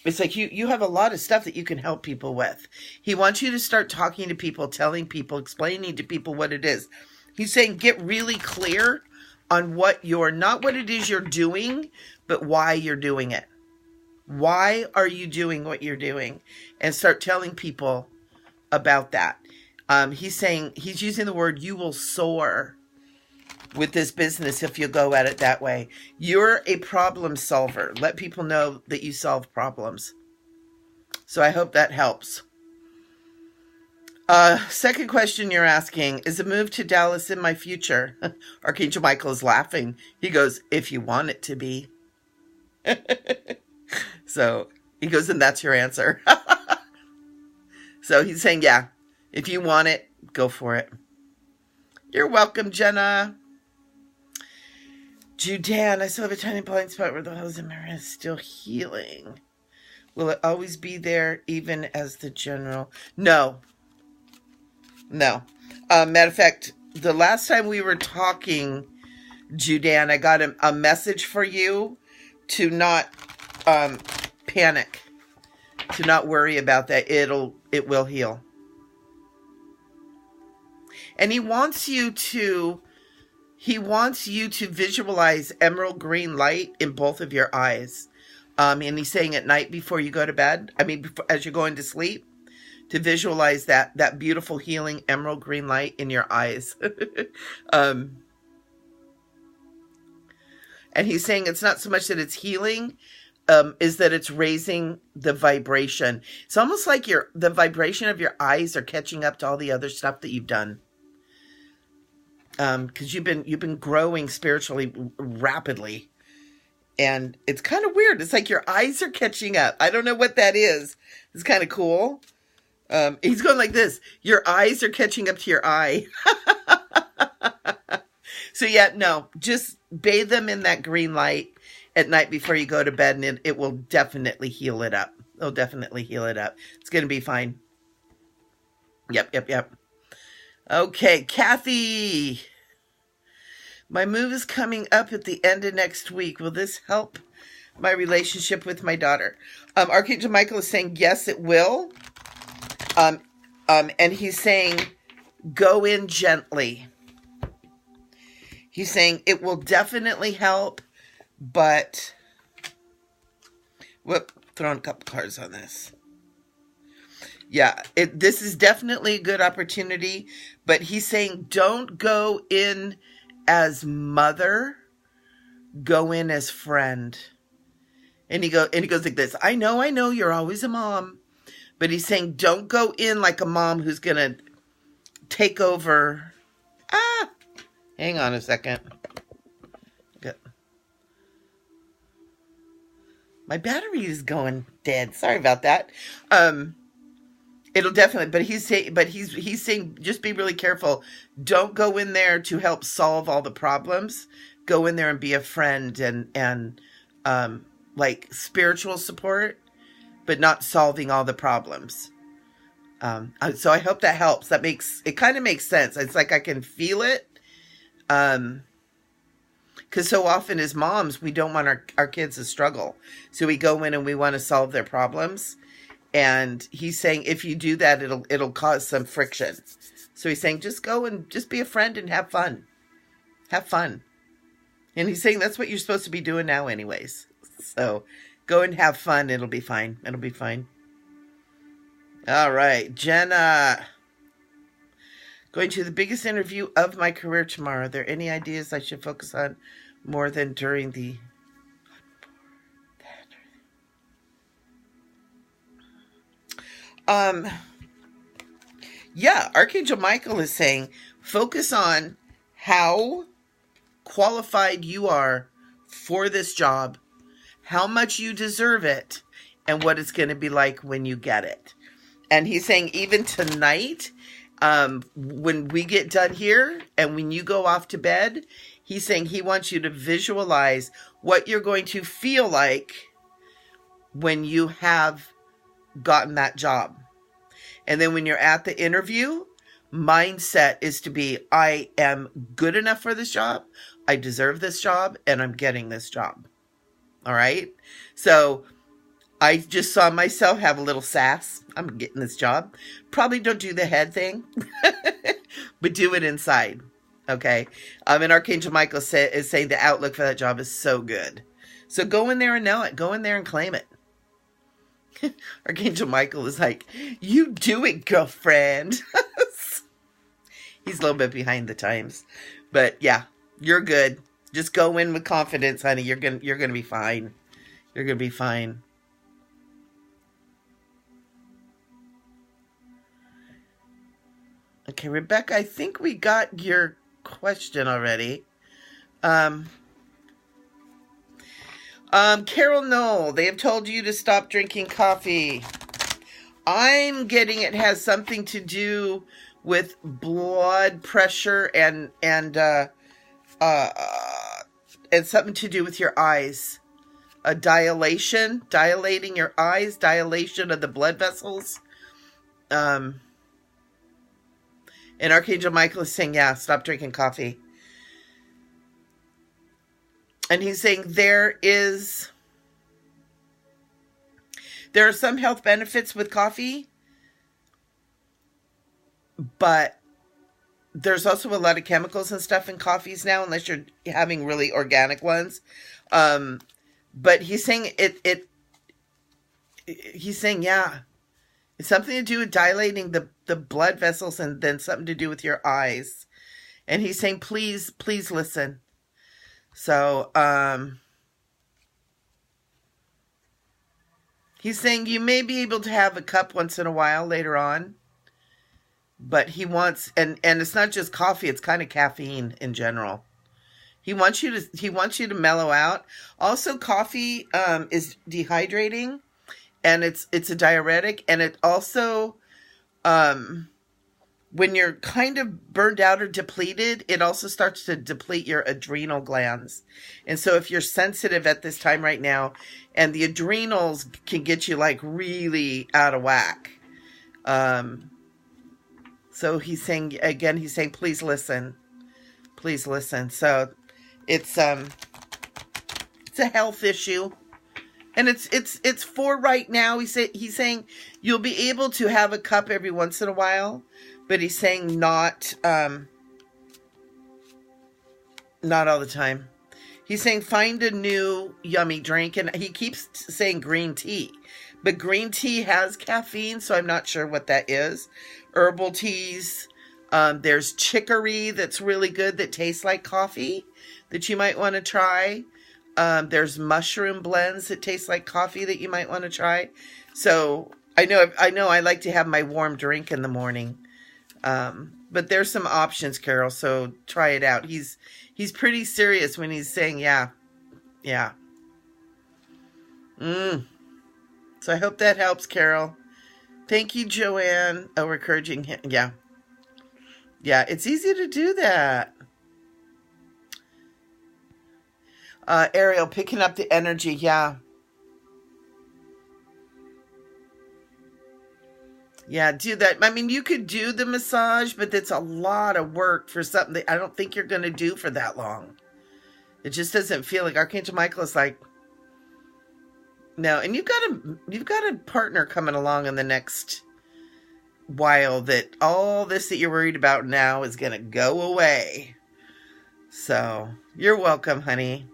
It's like you have a lot of stuff that you can help people with. He wants you to start talking to people, telling people, explaining to people what it is. He's saying get really clear on not what it is you're doing, but why you're doing it. Why are you doing what you're doing? And start telling people about that. He's using the word, you will soar with this business if you go at it that way. You're a problem solver. Let people know that you solve problems. So I hope that helps. Second question you're asking, is a move to Dallas in my future? Archangel Michael is laughing. He goes, if you want it to be. So he goes, and that's your answer. So he's saying, yeah, if you want it, go for it. You're welcome, Jenna. Judan, I still have a tiny blind spot where the hose in my wrist is still healing. Will it always be there, even as the general? No. Matter of fact, the last time we were talking, Judan, I got a message for you to not panic, to not worry about that. It will heal. And he wants you to visualize emerald green light in both of your eyes. And he's saying at night before you go to bed, as you're going to sleep, to visualize that beautiful healing emerald green light in your eyes. And he's saying it's not so much that it's healing, is that it's raising the vibration. It's almost like the vibration of your eyes are catching up to all the other stuff that you've done. Because you've been growing spiritually rapidly. And it's kind of weird. It's like your eyes are catching up. I don't know what that is. It's kind of cool. He's going like this. Your eyes are catching up to your eye. So yeah, no, just bathe them in that green light at night before you go to bed, and it will definitely heal it up. It'll definitely heal it up. It's going to be fine. Yep. Okay, Kathy. My move is coming up at the end of next week. Will this help my relationship with my daughter? Archangel Michael is saying, yes, it will. And he's saying, go in gently. He's saying it will definitely help, but throwing a couple cards on this. Yeah, this is definitely a good opportunity, but he's saying don't go in as mother, go in as friend. And he goes like this. I know you're always a mom, but he's saying don't go in like a mom who's going to take over. Hang on a second. Good. My battery is going dead. Sorry about that. It'll definitely, but he's saying just be really careful. Don't go in there to help solve all the problems. Go in there and be a friend and like spiritual support, but not solving all the problems. So I hope that helps. It kind of makes sense. It's like I can feel it. Because so often as moms, we don't want our kids to struggle. So we go in and we want to solve their problems. And he's saying if you do that, it'll cause some friction. So he's saying just go and just be a friend and have fun. Have fun. And he's saying that's what you're supposed to be doing now anyways. So go and have fun. It'll be fine. It'll be fine. All right, Jenna. Going to the biggest interview of my career tomorrow. Are there any ideas I should focus on more than during the... Yeah, Archangel Michael is saying focus on how qualified you are for this job, how much you deserve it, and what it's going to be like when you get it. And he's saying even tonight, when we get done here and when you go off to bed, he's saying he wants you to visualize what you're going to feel like when you have gotten that job. And then when you're at the interview, mindset is to be, I am good enough for this job. I deserve this job and I'm getting this job. All right. So I just saw myself have a little sass. I'm getting this job. Probably don't do the head thing, but do it inside. Okay. And Archangel Michael is saying the outlook for that job is so good. So go in there and know it. Go in there and claim it. Archangel Michael is like, you do it, girlfriend. He's a little bit behind the times. But yeah, you're good. Just go in with confidence, honey. You're gonna be fine. You're gonna be fine. Okay, Rebecca, I think we got your question already. Carol Knoll, they have told you to stop drinking coffee. I'm getting it has something to do with blood pressure and something to do with your eyes. A dilating your eyes, dilation of the blood vessels. And Archangel Michael is saying, yeah, stop drinking coffee. And he's saying there are some health benefits with coffee, but there's also a lot of chemicals and stuff in coffees now, unless you're having really organic ones. But he's saying he's saying, yeah, it's something to do with dilating the blood vessels and then something to do with your eyes. And he's saying, please listen. So, he's saying you may be able to have a cup once in a while later on, but he wants, and it's not just coffee, it's kind of caffeine in general. He wants you to mellow out. Also, coffee, is dehydrating, and it's a diuretic, and it also, when you're kind of burned out or depleted, it also starts to deplete your adrenal glands. And so if you're sensitive at this time right now, and the adrenals can get you like really out of whack. So he's saying, please listen. Please listen. So it's a health issue. And it's for right now. He's saying you'll be able to have a cup every once in a while, but he's saying not all the time. He's saying find a new yummy drink, and he keeps saying green tea, but green tea has caffeine, so I'm not sure what that is. Herbal teas. There's chicory that's really good that tastes like coffee that you might want to try. There's mushroom blends that taste like coffee that you might want to try. So I know I like to have my warm drink in the morning. But there's some options, Carol, so try it out. He's pretty serious when he's saying, yeah. So I hope that helps, Carol. Thank you, Joanne. Oh, we're encouraging him. Yeah, it's easy to do that. Ariel, picking up the energy, yeah. Yeah, do that. I mean, you could do the massage, but it's a lot of work for something that I don't think you're going to do for that long. It just doesn't feel like Archangel Michael is like, no. And you've got a partner coming along in the next while that all this that you're worried about now is going to go away. So you're welcome, honey.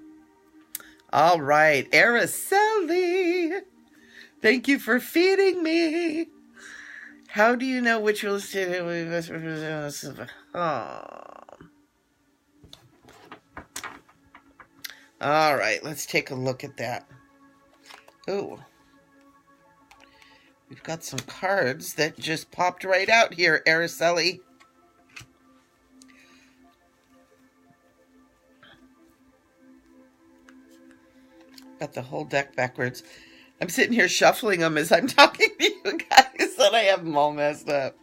All right, Araceli, thank you for feeding me. How do you know which real estate? All right, let's take a look at that. Oh, we've got some cards that just popped right out here, Araceli. Got the whole deck backwards. I'm sitting here shuffling them as I'm talking to you guys, and I have them all messed up.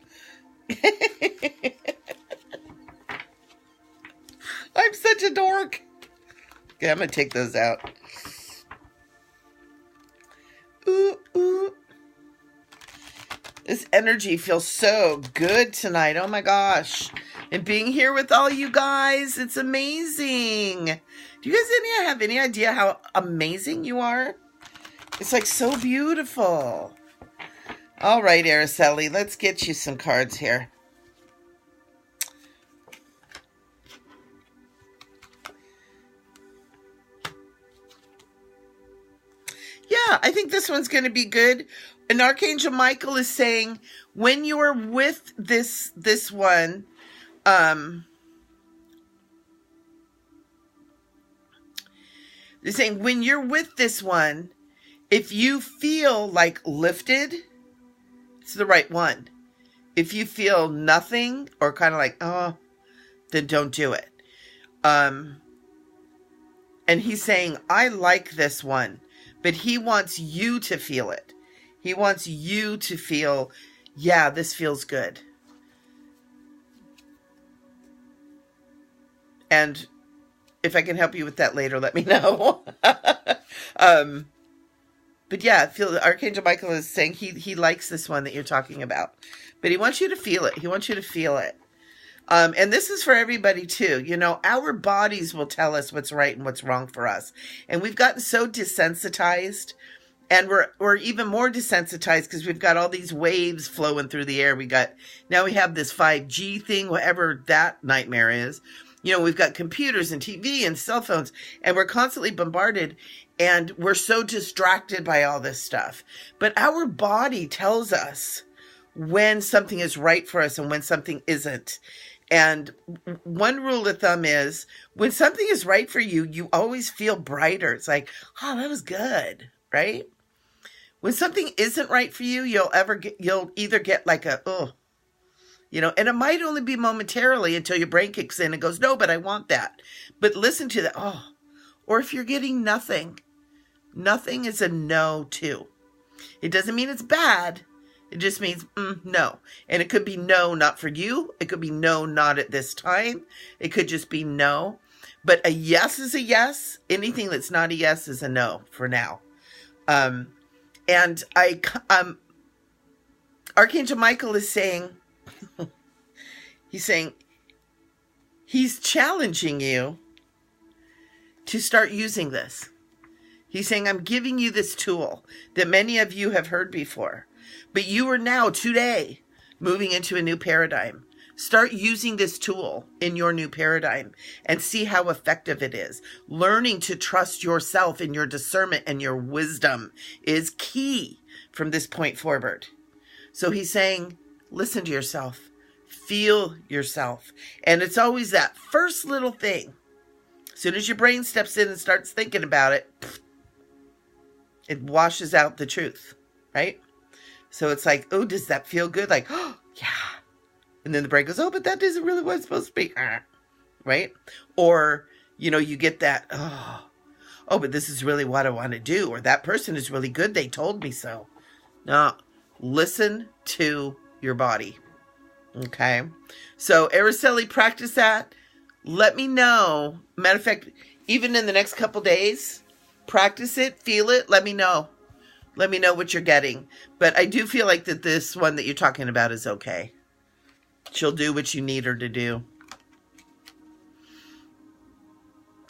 I'm such a dork. Okay, I'm going to take those out. Ooh. This energy feels so good tonight. Oh my gosh. And being here with all you guys, it's amazing. Do you guys have any idea how amazing you are? It's like so beautiful. All right, Araceli, let's get you some cards here. I think this one's going to be good. And Archangel Michael is saying, when you are with this one, they're saying when you're with this one, if you feel like lifted, it's the right one. If you feel nothing or kind of like, oh, then don't do it. And he's saying, I like this one, but he wants you to feel it. He wants you to feel, yeah, this feels good. And if I can help you with that later, let me know. But yeah, Archangel Michael is saying he likes this one that you're talking about. But he wants you to feel it. He wants you to feel it. And this is for everybody too. You know, our bodies will tell us what's right and what's wrong for us. And we've gotten so desensitized. And we're even more desensitized because we've got all these waves flowing through the air. Now we have this 5G thing, whatever that nightmare is. You know, we've got computers and TV and cell phones, and we're constantly bombarded, and we're so distracted by all this stuff. But our body tells us when something is right for us and when something isn't. And one rule of thumb is when something is right for you, you always feel brighter. It's like, oh, that was good, right? When something isn't right for you, you'll either get like a, oh, you know, and it might only be momentarily until your brain kicks in and goes, no, but I want that. But listen to that. Oh, or if you're getting nothing is a no too. It doesn't mean it's bad. It just means no. And it could be no, not for you. It could be no, not at this time. It could just be no. But a yes is a yes. Anything that's not a yes is a no for now. And Archangel Michael is saying, he's challenging you to start using this. He's saying, I'm giving you this tool that many of you have heard before, but you are now today moving into a new paradigm. Start using this tool in your new paradigm and see how effective it is. Learning to trust yourself and your discernment and your wisdom is key from this point forward. So he's saying, listen to yourself, feel yourself. And it's always that first little thing. As soon as your brain steps in and starts thinking about it, it washes out the truth, right? So it's like, oh, does that feel good? Like, oh, yeah. And then the brain goes, oh, but that isn't really what it's supposed to be. Right? Or, you know, you get that, oh, but this is really what I want to do. Or that person is really good. They told me so. No, listen to your body. Okay? So, Araceli, practice that. Let me know. Matter of fact, even in the next couple days, practice it, feel it, let me know. Let me know what you're getting. But I do feel like that this one that you're talking about is okay. She'll do what you need her to do.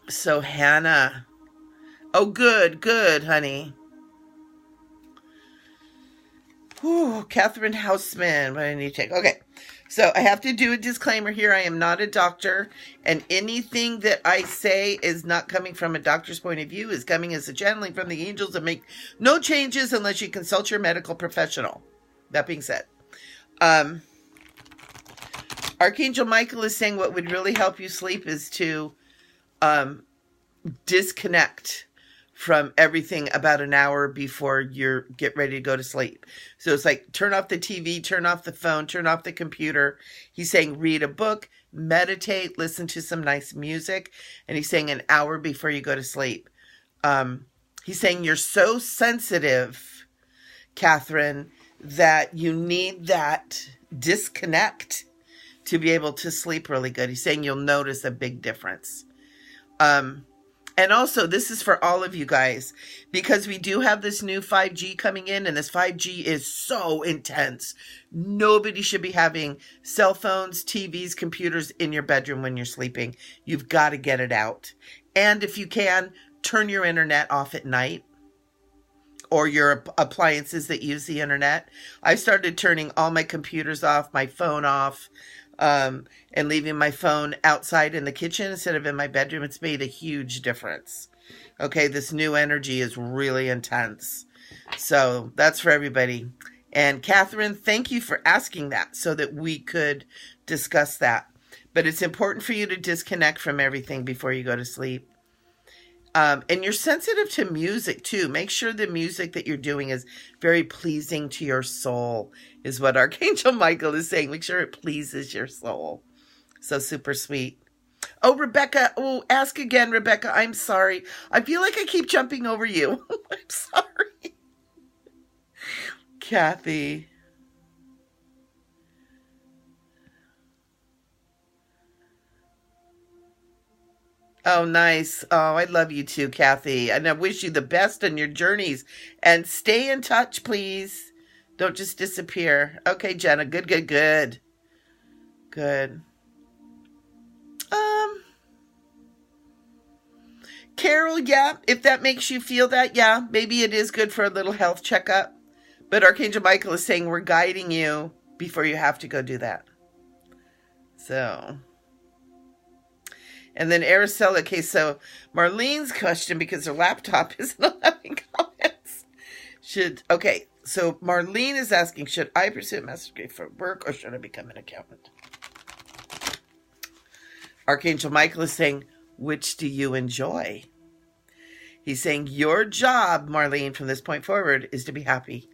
So, Hannah. Oh, good, honey. Whew, Catherine Houseman. What do I need to take? Okay. So, I have to do a disclaimer here. I am not a doctor. And anything that I say is not coming from a doctor's point of view. Is coming as a channeling from the angels and make no changes unless you consult your medical professional. That being said. Archangel Michael is saying what would really help you sleep is to disconnect from everything about an hour before you get ready to go to sleep. So it's like turn off the TV, turn off the phone, turn off the computer. He's saying read a book, meditate, listen to some nice music. And he's saying an hour before you go to sleep. He's saying you're so sensitive, Catherine, that you need that disconnect to be able to sleep really good. He's saying you'll notice a big difference. And also, this is for all of you guys, because we do have this new 5G coming in, and this 5G is so intense. Nobody should be having cell phones, TVs, computers in your bedroom when you're sleeping. You've got to get it out. And if you can, turn your internet off at night, or your appliances that use the internet. I started turning all my computers off, my phone off, and leaving my phone outside in the kitchen instead of in my bedroom. It's made a huge difference. Okay, this new energy is really intense. So that's for everybody. And Catherine, thank you for asking that so that we could discuss that. But it's important for you to disconnect from everything before you go to sleep. And you're sensitive to music too. Make sure the music that you're doing is very pleasing to your soul, is what Archangel Michael is saying. Make sure it pleases your soul. So super sweet. Oh, Rebecca. Oh, ask again, Rebecca. I'm sorry. I feel like I keep jumping over you. I'm sorry. Kathy. Oh, nice. Oh, I love you too, Kathy. And I wish you the best on your journeys. And stay in touch, please. Don't just disappear. Okay, Jenna. Good, good, good. Good. Carol, yeah, if that makes you feel that, yeah, maybe it is good for a little health checkup. But Archangel Michael is saying we're guiding you before you have to go do that. So, and then Araceli, okay, so Marlene's question, because her laptop isn't allowing comments. Okay, so Marlene is asking, should I pursue a master's degree for work or should I become an accountant? Archangel Michael is saying, which do you enjoy? He's saying your job, Marlene, from this point forward is to be happy,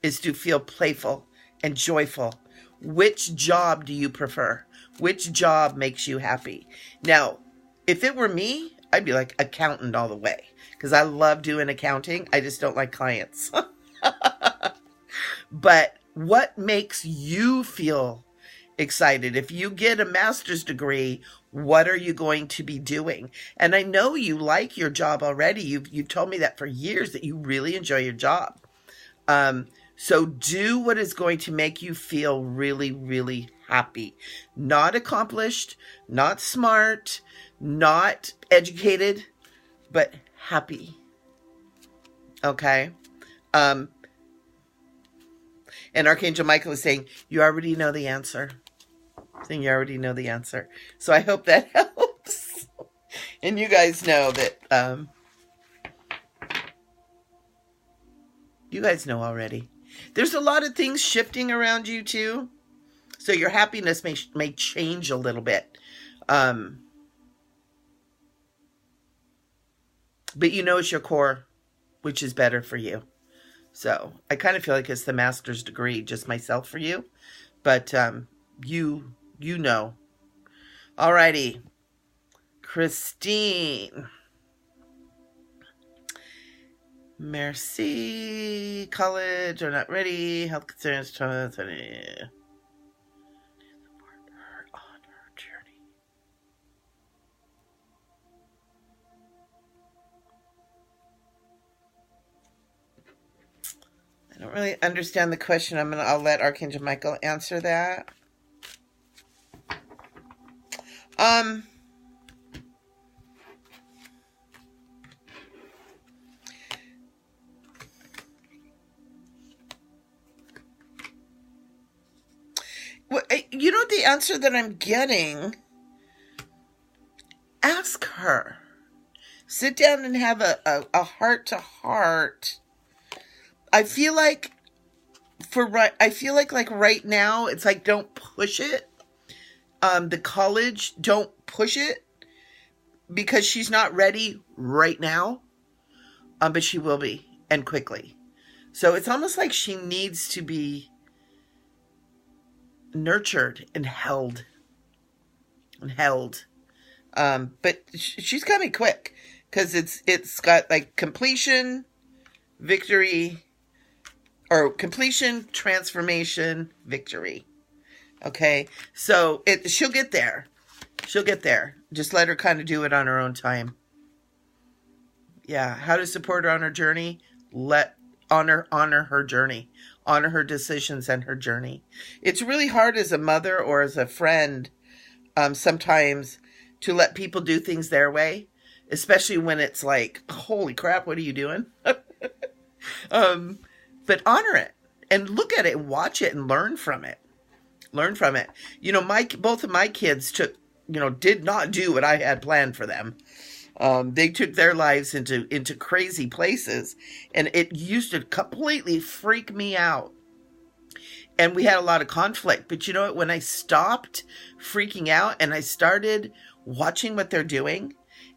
is to feel playful and joyful. Which job do you prefer? Which job makes you happy? Now, if it were me, I'd be like accountant all the way because I love doing accounting. I just don't like clients. But what makes you feel excited? If you get a master's degree, what are you going to be doing? And I know you like your job already. You've told me that for years, that you really enjoy your job. So do what is going to make you feel really, really happy. Not accomplished, not smart, not educated, but happy. Okay? And Archangel Michael is saying, you already know the answer. Saying you already know the answer. So I hope that helps. And you guys know that, you guys know already. There's a lot of things shifting around you too. So your happiness may change a little bit. But you know it's your core, which is better for you. So I kind of feel like it's the master's degree, just myself for you. But you know. Alrighty. Christine. Merci. College are not ready. Health concerns. Support her on her journey. I don't really understand the question. I'll let Archangel Michael answer that. Well, you know the answer that I'm getting? Ask her. Sit down and have a heart-to-heart. I feel like right now it's like don't push it. The college, don't push it because she's not ready right now. But she will be, and quickly. So it's almost like she needs to be nurtured and held. But she's coming quick because it's got like completion, victory, or completion, transformation, victory. Okay, so she'll get there. She'll get there. Just let her kind of do it on her own time. Yeah, how to support her on her journey? Honor her journey. Honor her decisions and her journey. It's really hard as a mother or as a friend sometimes to let people do things their way, especially when it's like, holy crap, what are you doing? But honor it and look at it and watch it and learn from it. Learn from it. You know, both of my kids did not do what I had planned for them. They took their lives into crazy places, and it used to completely freak me out. And we had a lot of conflict. But you know what? When I stopped freaking out and I started watching what they're doing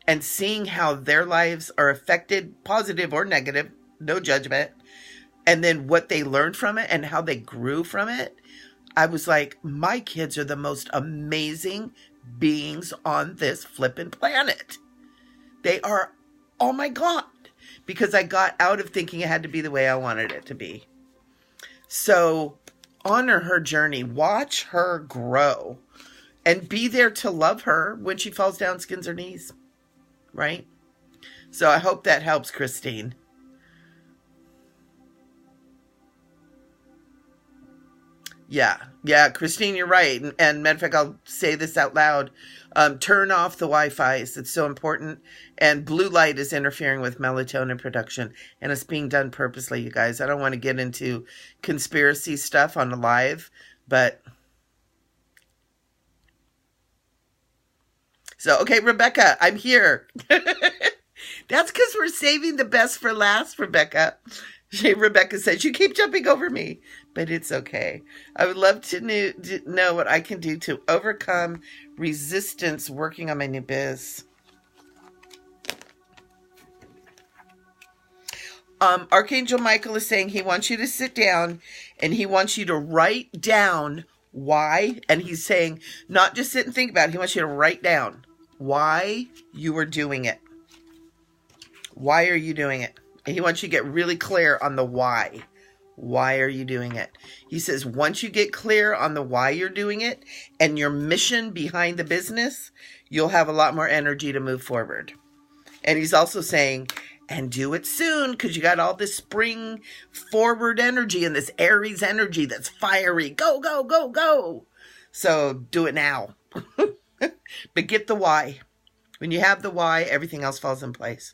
and seeing how their lives are affected, positive or negative, no judgment, and then what they learned from it and how they grew from it, I was like, my kids are the most amazing beings on this flippin' planet. They are, oh my God, because I got out of thinking it had to be the way I wanted it to be. So honor her journey, watch her grow, and be there to love her when she falls down, skins her knees, right? So I hope that helps, Christine. Yeah, Christine, you're right. And matter of fact, I'll say this out loud. Turn off the Wi-Fi's. It's so important. And blue light is interfering with melatonin production. And it's being done purposely, you guys. I don't want to get into conspiracy stuff on the live, but... So, okay, Rebecca, I'm here. That's because we're saving the best for last, Rebecca. Rebecca says, you keep jumping over me, but it's okay. I would love to know what I can do to overcome resistance working on my new biz. Archangel Michael is saying he wants you to sit down and he wants you to write down why. And he's saying not just sit and think about it. He wants you to write down why you are doing it. Why are you doing it? And he wants you to get really clear on the why. Why are you doing it? He says, once you get clear on the why you're doing it and your mission behind the business, you'll have a lot more energy to move forward. And he's also saying, and do it soon, because you got all this spring forward energy and this Aries energy that's fiery. Go, go, go, go. So do it now. But get the why. When you have the why, everything else falls in place.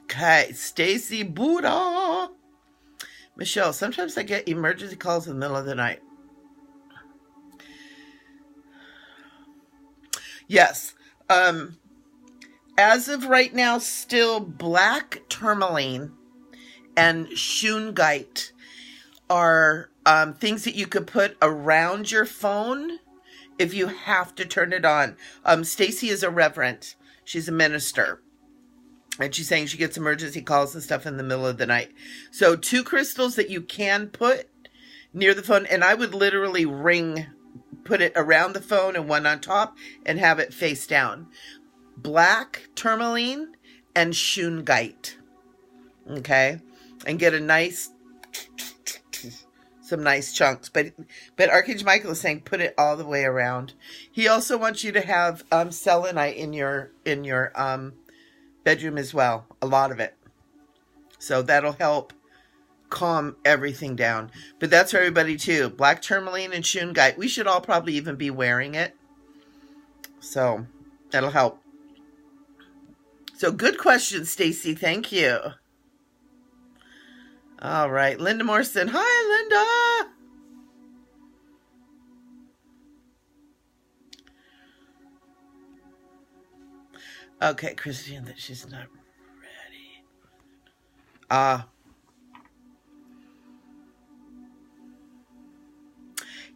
Okay, Stacy Buddha. Michelle, sometimes I get emergency calls in the middle of the night. Yes. As of right now, still black tourmaline and shungite are things that you could put around your phone if you have to turn it on. Stacy is a reverend. She's a minister. And she's saying she gets emergency calls and stuff in the middle of the night. So 2 crystals that you can put near the phone. And I would literally put it around the phone and one on top and have it face down. Black tourmaline and shungite. Okay. And get some nice chunks. But Archangel Michael is saying put it all the way around. He also wants you to have selenite in your bedroom as well, a lot of it. So that'll help calm everything down. But that's for everybody too. Black tourmaline and shungite. We should all probably even be wearing it. So that'll help. So good question, Stacy. Thank you. All right, Linda Morrison. Hi, Linda. Okay, Christine, that she's not ready.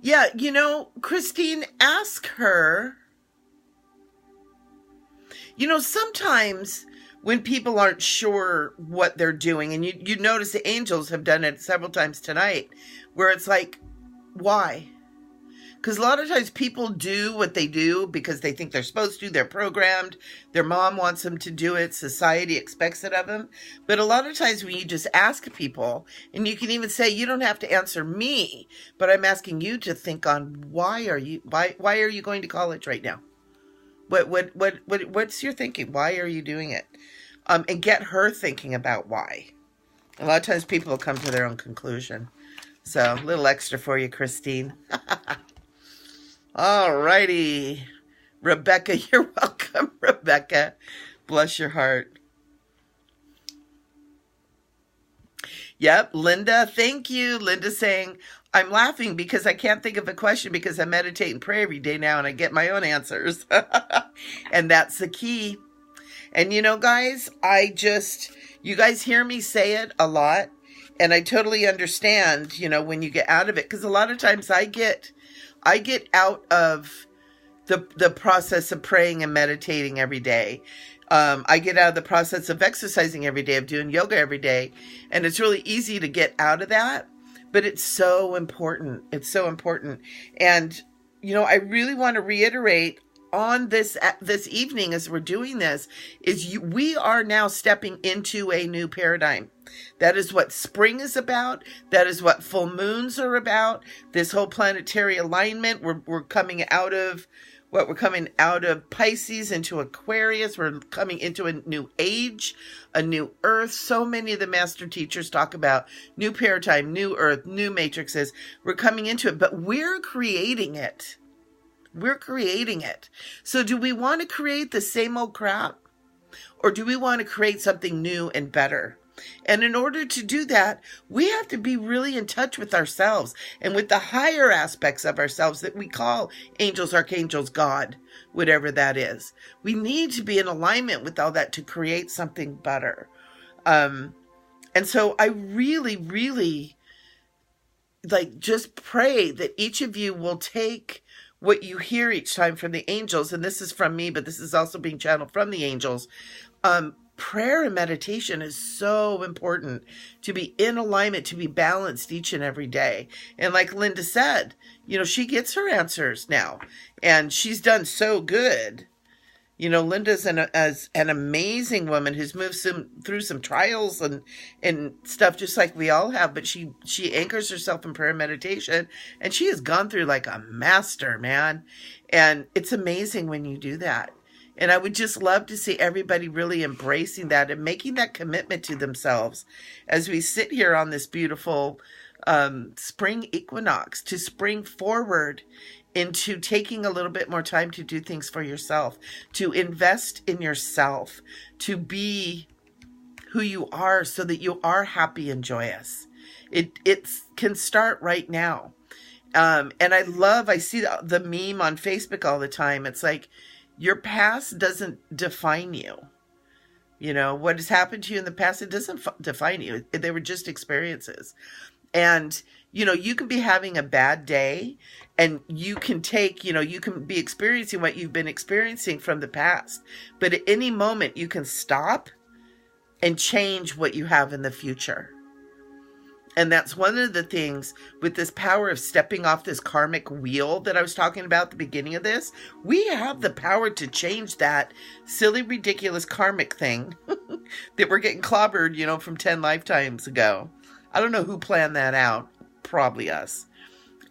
Yeah, Christine, ask her. Sometimes when people aren't sure what they're doing, and you notice the angels have done it several times tonight, where it's like, why? Because a lot of times people do what they do because they think they're supposed to. They're programmed. Their mom wants them to do it. Society expects it of them. But a lot of times when you just ask people, and you can even say, you don't have to answer me, but I'm asking you to think on why are you going to college right now? What's your thinking? Why are you doing it? And get her thinking about why. A lot of times people will come to their own conclusion. So a little extra for you, Christine. All righty. Rebecca, you're welcome, Rebecca. Bless your heart. Yep, Linda, thank you. Linda saying, I'm laughing because I can't think of a question because I meditate and pray every day now and I get my own answers. And that's the key. And you know, guys, you guys hear me say it a lot, and I totally understand, you know, when you get out of it, because a lot of times I get out of the process of praying and meditating every day. I get out of the process of exercising every day, of doing yoga every day, and it's really easy to get out of that, but it's so important. It's so important. And, you know, I really want to reiterate on this evening as we're doing this we are now stepping into a new paradigm. That is what spring is about. That is what full moons are about. This whole planetary alignment. We're coming out of Pisces into Aquarius. We're coming into a new age, a new earth. So many of the master teachers talk about new paradigm, new earth, new matrices. We're coming into it, but we're creating it. We're creating it. So do we want to create the same old crap? Or do we want to create something new and better? And in order to do that, we have to be really in touch with ourselves and with the higher aspects of ourselves that we call angels, archangels, God, whatever that is. We need to be in alignment with all that to create something better. And so I really, really just pray that each of you will take what you hear each time from the angels, and this is from me, but this is also being channeled from the angels. Prayer and meditation is so important to be in alignment, to be balanced each and every day. And like Linda said, you know, she gets her answers now, and she's done so good. You know, Linda's an amazing woman who's moved through some trials and stuff just like we all have, but she anchors herself in prayer and meditation, and she has gone through like a master, man. And it's amazing when you do that. And I would just love to see everybody really embracing that and making that commitment to themselves as we sit here on this beautiful spring equinox, to spring forward into taking a little bit more time to do things for yourself, to invest in yourself, to be who you are so that you are happy and joyous. It can start right now. And I see the meme on Facebook all the time. It's like, your past doesn't define you. You know, what has happened to you in the past, it doesn't define you. They were just experiences. And, you know, you can be having a bad day and you can you can be experiencing what you've been experiencing from the past. But at any moment you can stop and change what you have in the future. And that's one of the things with this power of stepping off this karmic wheel that I was talking about at the beginning of this. We have the power to change that silly, ridiculous karmic thing that we're getting clobbered, you know, from 10 lifetimes ago. I don't know who planned that out. Probably us.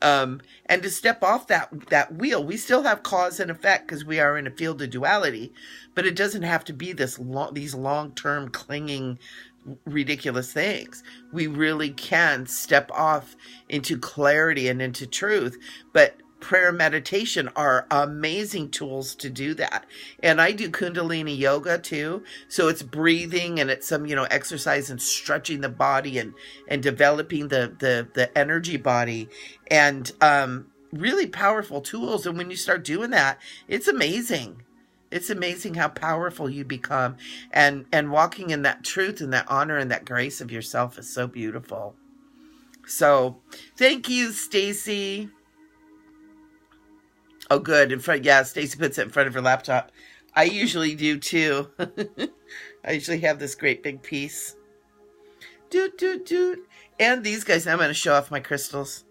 And to step off that wheel, we still have cause and effect because we are in a field of duality, but it doesn't have to be these long-term clinging ridiculous things. We really can step off into clarity and into truth, but prayer and meditation are amazing tools to do that. And I do Kundalini yoga too. So it's breathing and it's some, you know, exercise and stretching the body and developing the energy body, and really powerful tools. And when you start doing that, it's amazing. It's amazing how powerful you become, and walking in that truth and that honor and that grace of yourself is so beautiful. So thank you, Stacy. Oh, good. In front. Yeah, Stacy puts it in front of her laptop. I usually do too. I usually have this great big piece. Doot, doot, doot. And these guys, I'm going to show off my crystals.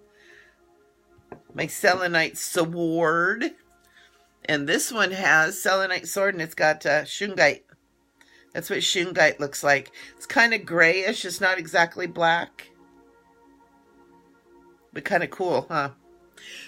My selenite sword. And this one has selenite sword, and it's got shungite. That's what shungite looks like. It's kind of grayish. It's not exactly black. But kind of cool, huh?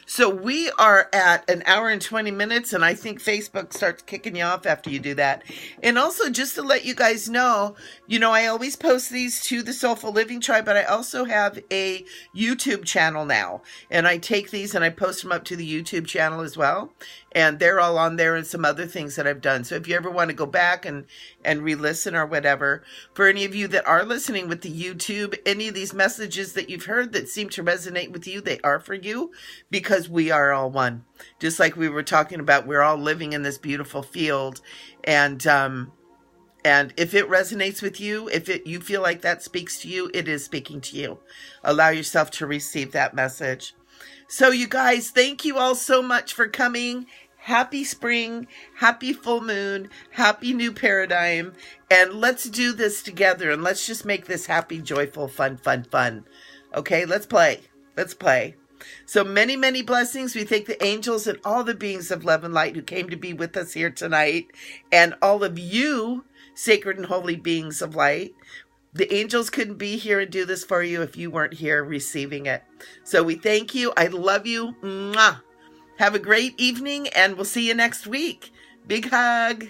So we are at an hour and 20 minutes, and I think Facebook starts kicking you off after you do that. And also, just to let you guys know, I always post these to the Soulful Living Tribe, but I also have a YouTube channel now. And I take these and I post them up to the YouTube channel as well. And they're all on there and some other things that I've done. So if you ever want to go back and re-listen or whatever, for any of you that are listening with the YouTube, any of these messages that you've heard that seem to resonate with you, they are for you, because we are all one. Just like we were talking about, we're all living in this beautiful field. And if it resonates with you, you feel like that speaks to you, it is speaking to you. Allow yourself to receive that message. So you guys, thank you all so much for coming. Happy spring, happy full moon, happy new paradigm. And let's do this together, and let's just make this happy, joyful, fun, fun, fun. Okay, let's play. Let's play. So many, many blessings. We thank the angels and all the beings of love and light who came to be with us here tonight. And all of you, sacred and holy beings of light. The angels couldn't be here and do this for you if you weren't here receiving it. So we thank you. I love you. Mwah. Have a great evening, and we'll see you next week. Big hug.